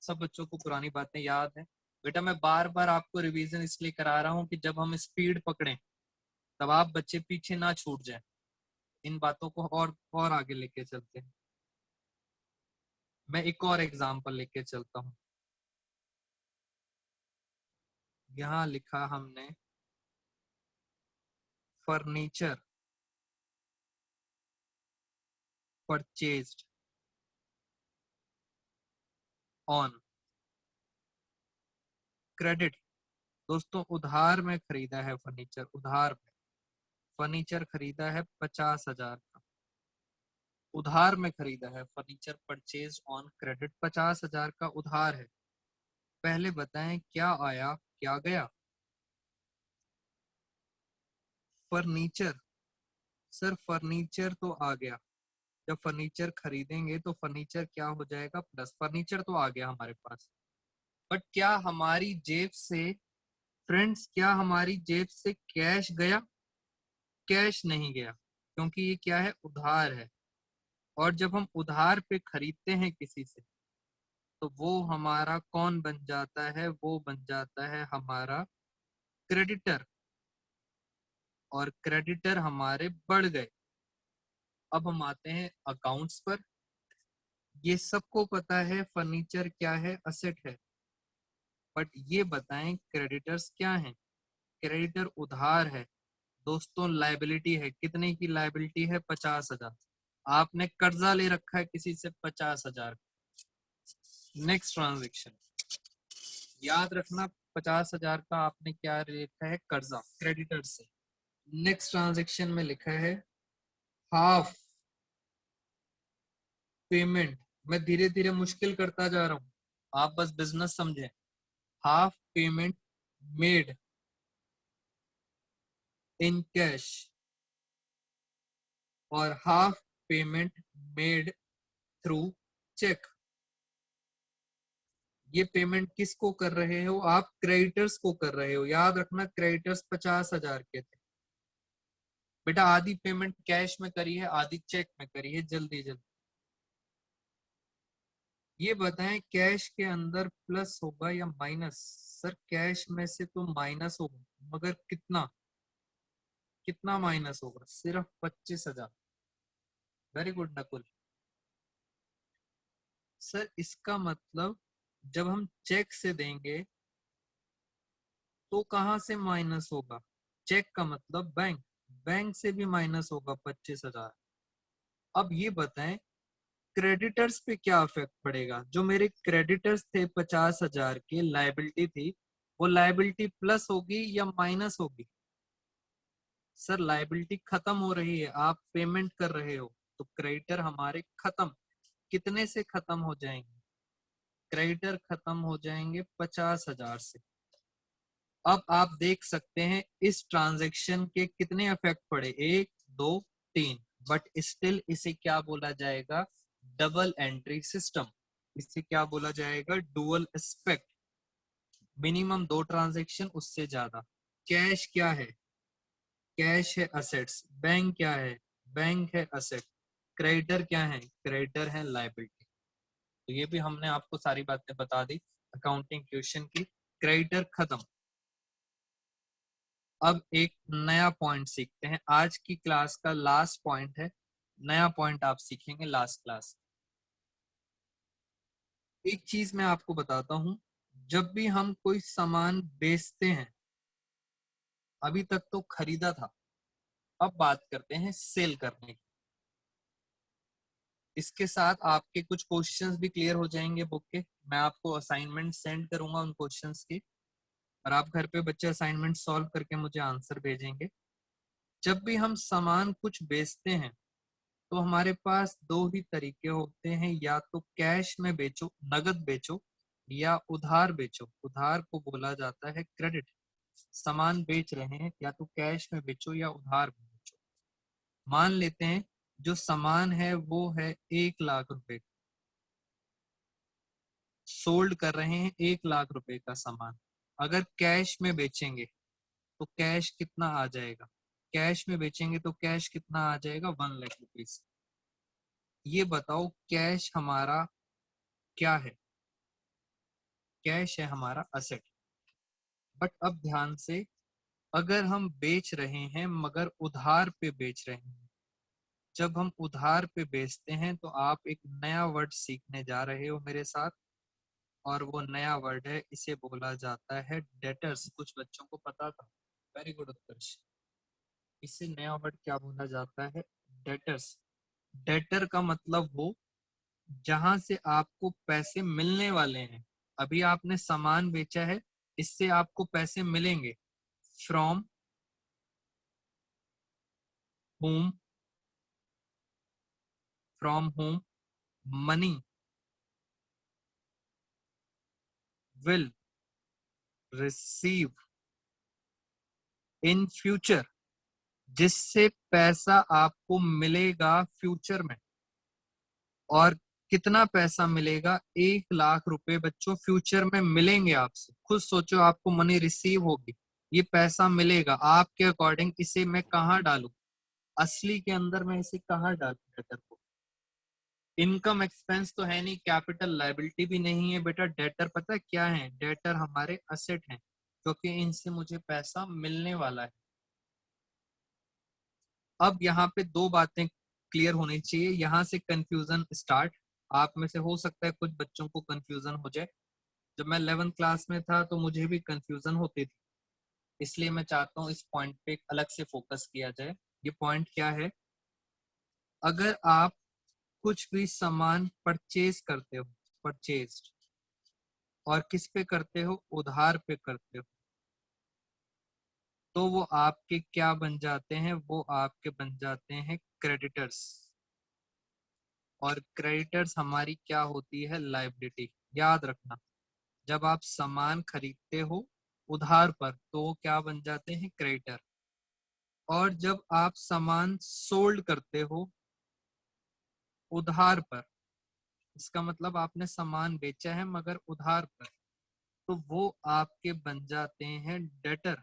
सब बच्चों को पुरानी बातें याद है। बेटा मैं बार बार आपको रिवीजन इसलिए करा रहा हूँ कि जब हम स्पीड पकड़ें तब आप बच्चे पीछे ना छूट जाएं। इन बातों को और आगे लेके चलते हैं। मैं एक और एग्जांपल लेके चलता हूँ। यहाँ लिखा हमने फर्नीचर परचेज्ड ऑन क्रेडिट। दोस्तों उधार में खरीदा है फर्नीचर, उधार में फर्नीचर खरीदा है 50,000 का, उधार में खरीदा है फर्नीचर, परचेज ऑन क्रेडिट, 50,000 का उधार है। पहले बताएं क्या आया क्या गया? फर्नीचर। सर फर्नीचर तो आ गया, जब फर्नीचर खरीदेंगे तो फर्नीचर क्या हो जाएगा? प्लस। फर्नीचर तो आ गया हमारे पास, बट क्या हमारी जेब से, फ्रेंड्स क्या हमारी जेब से कैश गया? कैश नहीं गया, क्योंकि ये क्या है? उधार है। और जब हम उधार पे खरीदते हैं किसी से, तो वो हमारा कौन बन जाता है? वो बन जाता है हमारा क्रेडिटर, और क्रेडिटर हमारे बढ़ गए। अब हम आते हैं अकाउंट्स पर। ये सबको पता है फर्नीचर क्या है? असेट है। बट ये बताएं क्रेडिटर्स क्या हैं? क्रेडिटर उधार है दोस्तों, लाइबिलिटी है। कितने की लाइबिलिटी है? 50,000। आपने कर्जा ले रखा है किसी से 50,000। नेक्स्ट ट्रांजेक्शन याद रखना, 50,000 का आपने क्या रखा है? कर्जा, क्रेडिटर से। नेक्स्ट ट्रांजेक्शन में लिखा है हाफ पेमेंट। मैं धीरे धीरे मुश्किल करता जा रहा हूं, आप बस बिजनेस समझें। Half payment made in cash और half payment made through cheque. ये पेमेंट किसको कर रहे हो आप? क्रेडिटर्स को कर रहे हो। याद रखना क्रेडिटर्स 50,000 के थे बेटा। आधी पेमेंट कैश में करी है, आधी चेक में करी है। जल्दी जल्दी ये बताएं, कैश के अंदर प्लस होगा या माइनस? सर कैश में से तो माइनस होगा, मगर कितना? कितना माइनस होगा? सिर्फ 25,000। Very good Nakul. सर इसका मतलब जब हम चेक से देंगे तो कहां से माइनस होगा? चेक का मतलब बैंक, बैंक से भी माइनस होगा 25,000। अब ये बताएं क्रेडिटर्स पे क्या इफेक्ट पड़ेगा? जो मेरे क्रेडिटर्स थे 50,000 के, लाइबिलिटी थी, वो लाइबिलिटी प्लस होगी या माइनस होगी? सर लाइबिलिटी खत्म हो रही है, आप पेमेंट कर रहे हो, तो क्रेडिटर हमारे खत्म। कितने से खत्म हो जाएंगे? क्रेडिटर खत्म हो जाएंगे 50,000 से। अब आप देख सकते हैं इस ट्रांजैक्शन के कितने इफेक्ट पड़े, 1 2 3, बट स्टिल इसे क्या बोला जाएगा? Double entry system. इसे क्या बोला जाएगा? Dual aspect. मिनिमम 2 ट्रांजैक्शन, उससे ज्यादा। कैश क्या है? कैश है असेट्स। बैंक क्या है? बैंक है असेट। क्रेडिटर क्या है? क्रेडिटर है लायबिलिटी। तो ये भी हमने आपको सारी बातें बता दी अकाउंटिंग क्वेश्चन की। क्रेडिटर खत्म। अब एक नया पॉइंट सीखते हैं, आज की क्लास का लास्ट पॉइंट है। नया पॉइंट आप सीखेंगे लास्ट क्लास। एक चीज मैं आपको बताता हूं, जब भी हम कोई सामान बेचते हैं, अभी तक तो खरीदा था, अब बात करते हैं सेल करने की। इसके साथ आपके कुछ क्वेश्चंस भी क्लियर हो जाएंगे बुक के। मैं आपको असाइनमेंट सेंड करूंगा उन क्वेश्चंस की, और आप घर पे बच्चे असाइनमेंट सॉल्व करके मुझे आंसर भेजेंगे। जब भी हम सामान कुछ बेचते हैं तो हमारे पास दो ही तरीके होते हैं, या तो कैश में बेचो, नगद बेचो, या उधार बेचो। उधार को बोला जाता है क्रेडिट। सामान बेच रहे हैं, या तो कैश में बेचो या उधार में बेचो। मान लेते हैं जो सामान है वो है 1,00,000 रुपए, सोल्ड कर रहे हैं 1,00,000 रुपए का सामान। अगर कैश में बेचेंगे तो कैश कितना आ जाएगा? कैश में बेचेंगे तो कैश कितना आ जाएगा? 1,00,000 रुपीज। ये बताओ कैश हमारा क्या है? कैश है हमारा असेट। बट अब ध्यान से, अगर हम बेच रहे हैं मगर उधार पे बेच रहे हैं, जब हम उधार पे बेचते हैं तो आप एक नया वर्ड सीखने जा रहे हो मेरे साथ, और वो नया वर्ड है, इसे बोला जाता है डेटर्स। कुछ बच्चों को पता था, वेरी गुड उत्कर्ष। इसे नया वर्ड क्या बोला जाता है? डेटर्स। डेटर का मतलब वो जहां से आपको पैसे मिलने वाले हैं। अभी आपने सामान बेचा है, इससे आपको पैसे मिलेंगे। From home, from home money will receive in future. जिससे पैसा आपको मिलेगा फ्यूचर में। और कितना पैसा मिलेगा? 1,00,000 रुपए बच्चों फ्यूचर में मिलेंगे आपसे। खुद सोचो, आपको मनी रिसीव होगी, ये पैसा मिलेगा। आपके अकॉर्डिंग इसे मैं कहाँ डालूं? असली के अंदर मैं इसे कहाँ डालूं? डेटर को। इनकम एक्सपेंस तो है नहीं, कैपिटल लायबिलिटी भी नहीं है बेटा। डेटर पता है क्या है? डेटर हमारे असेट हैं, क्योंकि इनसे मुझे पैसा मिलने वाला है। अब यहाँ पे दो बातें क्लियर होनी चाहिए, यहां से कंफ्यूजन स्टार्ट। आप में से हो सकता है कुछ बच्चों को कंफ्यूजन हो जाए। जब मैं 11th क्लास में था तो मुझे भी कंफ्यूजन होती थी, इसलिए मैं चाहता हूँ इस पॉइंट पे एक अलग से फोकस किया जाए। ये पॉइंट क्या है, अगर आप कुछ भी सामान परचेज करते हो, परचेज, और किस पे करते हो, उधार पे करते हो, तो वो आपके क्या बन जाते हैं, वो आपके बन जाते हैं क्रेडिटर्स। और क्रेडिटर्स हमारी क्या होती है, लायबिलिटी। याद रखना, जब आप सामान खरीदते हो उधार पर तो वो क्या बन जाते हैं, क्रेडिटर। और जब आप सामान सोल्ड करते हो उधार पर, इसका मतलब आपने सामान बेचा है मगर उधार पर, तो वो आपके बन जाते हैं डेटर।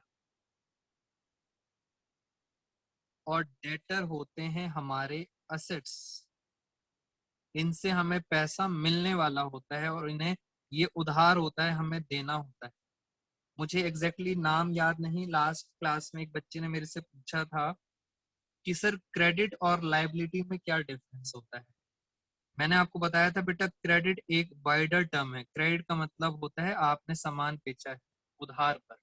और डेटर होते हैं हमारे असेट्स, इनसे हमें पैसा मिलने वाला होता है और इन्हें, ये उधार होता है, हमें देना होता है। मुझे एग्जैक्टली नाम याद नहीं, लास्ट क्लास में एक बच्चे ने मेरे से पूछा था कि सर क्रेडिट और लायबिलिटी में क्या डिफरेंस होता है। मैंने आपको बताया था बेटा, क्रेडिट एक वाइडर टर्म है। क्रेडिट का मतलब होता है आपने सामान बेचा है उधार पर।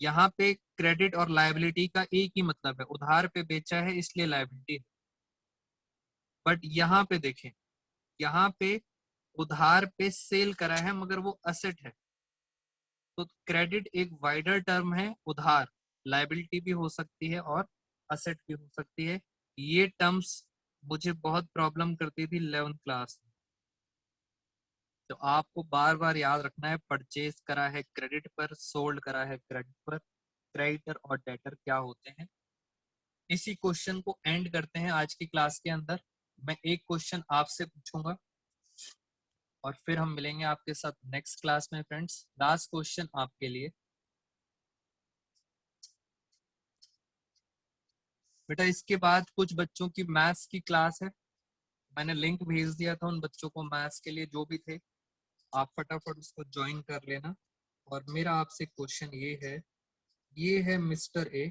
यहाँ पे क्रेडिट और लायबिलिटी का एक ही मतलब है, उधार पे बेचा है इसलिए लायबिलिटी है। बट यहाँ पे देखें, यहाँ पे उधार पे सेल करा है मगर वो असेट है। तो क्रेडिट एक वाइडर टर्म है, उधार लायबिलिटी भी हो सकती है और असेट भी हो सकती है। ये टर्म्स मुझे बहुत प्रॉब्लम करती थी 11th क्लास में। तो आपको बार बार याद रखना है, परचेज करा है क्रेडिट पर, सोल्ड करा है क्रेडिट पर, क्रेडिटर और डेटर क्या होते हैं। इसी क्वेश्चन को एंड करते हैं आज की क्लास के अंदर। मैं एक क्वेश्चन आपसे पूछूंगा और फिर हम मिलेंगे आपके साथ नेक्स्ट क्लास में। फ्रेंड्स, लास्ट क्वेश्चन आपके लिए बेटा, इसके बाद कुछ बच्चों की मैथ्स की क्लास है। मैंने लिंक भेज दिया था उन बच्चों को मैथ्स के लिए, जो भी थे, आप फटाफट उसको ज्वाइन कर लेना। और मेरा आपसे क्वेश्चन ये है मिस्टर ए,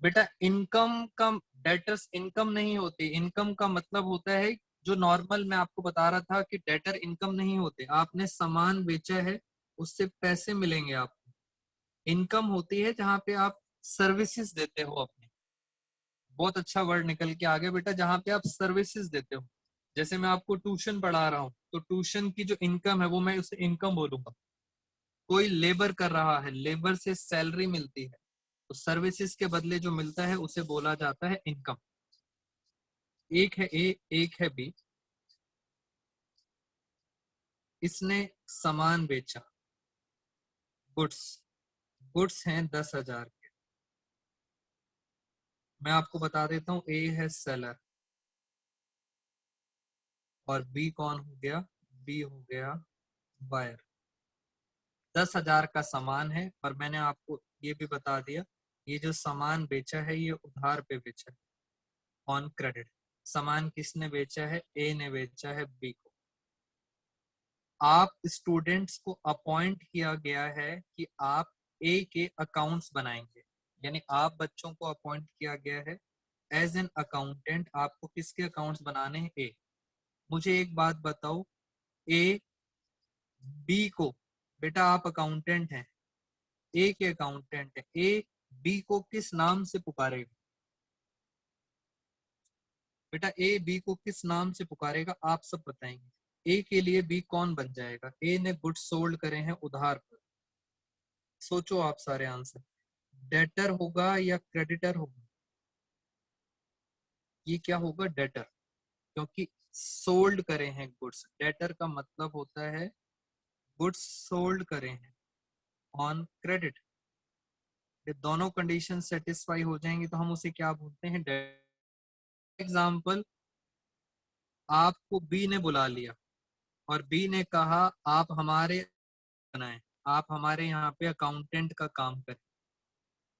बेटा इनकम का, डेटर्स इनकम नहीं होती। इनकम का मतलब होता है, जो नॉर्मल मैं आपको बता रहा था कि डेटर इनकम नहीं होते, आपने सामान बेचा है उससे पैसे मिलेंगे आपको। इनकम होती है जहां पे आप सर्विसेज देते हो अपने। बहुत अच्छा वर्ड निकल के आ गया बेटा, जहां पे आप सर्विसेज देते हो। जैसे मैं आपको ट्यूशन पढ़ा रहा हूँ तो ट्यूशन की जो इनकम है वो मैं उसे इनकम बोलूंगा। कोई लेबर कर रहा है, लेबर से सैलरी मिलती है, तो सर्विसेज के बदले जो मिलता है उसे बोला जाता है इनकम। एक है ए, एक है बी। इसने सामान बेचा, गुड्स, गुड्स हैं 10,000 के। मैं आपको बता देता हूँ, ए है सेलर और बी कौन हो गया, बी हो गया बायर। 10,000 का सामान है और मैंने आपको ये भी बता दिया, ये जो सामान बेचा है ये उधार पे बेचा है, ऑन क्रेडिट। सामान किसने बेचा है, ए ने बेचा है बी को। आप स्टूडेंट्स को अपॉइंट किया गया है कि आप ए के अकाउंट्स बनाएंगे, यानी आप बच्चों को अपॉइंट किया गया है एज एन अकाउंटेंट। आपको किसके अकाउंट्स बनाने हैं, ए। मुझे एक बात बताओ, ए बी को, बेटा आप अकाउंटेंट हैं, ए के अकाउंटेंट है, ए बी को किस नाम से पुकारेगा, बेटा ए बी को किस नाम से पुकारेगा, आप सब बताएंगे। ए के लिए बी कौन बन जाएगा, ए ने गुड सोल्ड करे हैं उधार पर। सोचो आप सारे आंसर, डेटर होगा या क्रेडिटर होगा, ये क्या होगा, डेटर, क्योंकि सोल्ड करे हैं गुड्स। डेटर का मतलब होता है गुड्स सोल्ड करे हैं ऑन क्रेडिट। ये दोनों कंडीशन सेटिस्फाई हो जाएंगी तो हम उसे क्या बोलते हैं, एग्जाम्पल, आपको बी ने बुला लिया और बी ने कहा आप हमारे बनाए, आप हमारे यहाँ पे अकाउंटेंट का काम करें।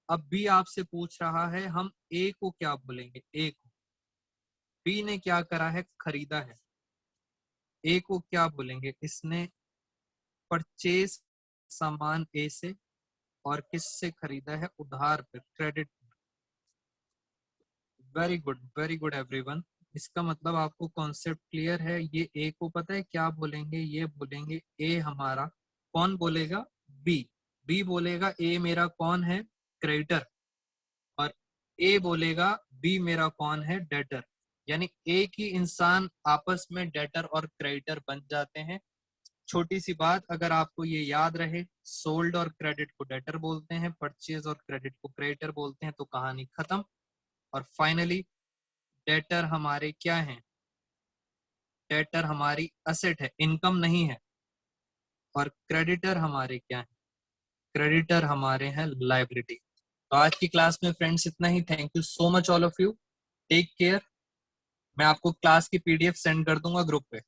अब बी आपसे पूछ रहा है हम ए को क्या बोलेंगे, ए को। बी ने क्या करा है, खरीदा है, ए को क्या बोलेंगे, इसने परचेज सामान ए से, और किससे खरीदा है, उधार पे, क्रेडिट। Very good everyone. इसका मतलब आपको कॉन्सेप्ट क्लियर है। ये ए को पता है क्या बोलेंगे, ये बोलेंगे ए हमारा, कौन बोलेगा, बी। बी बोलेगा ए मेरा कौन है, क्रेडिटर, और ए बोलेगा बी मेरा कौन है, डेटर। यानी एक ही इंसान आपस में डेटर और क्रेडिटर बन जाते हैं। छोटी सी बात, अगर आपको ये याद रहे, सोल्ड और क्रेडिट को डेटर बोलते हैं, परचेज और क्रेडिट को क्रेडिटर बोलते हैं, तो कहानी खत्म। और फाइनली डेटर हमारे क्या हैं, डेटर हमारी असेट है, इनकम नहीं है। और क्रेडिटर हमारे क्या है, क्रेडिटर हमारे हैं लाइबिलिटी। तो आज की क्लास में फ्रेंड्स इतना ही। Thank you so much all of you, take care. मैं आपको क्लास की पीडीएफ सेंड कर दूंगा ग्रुप पे।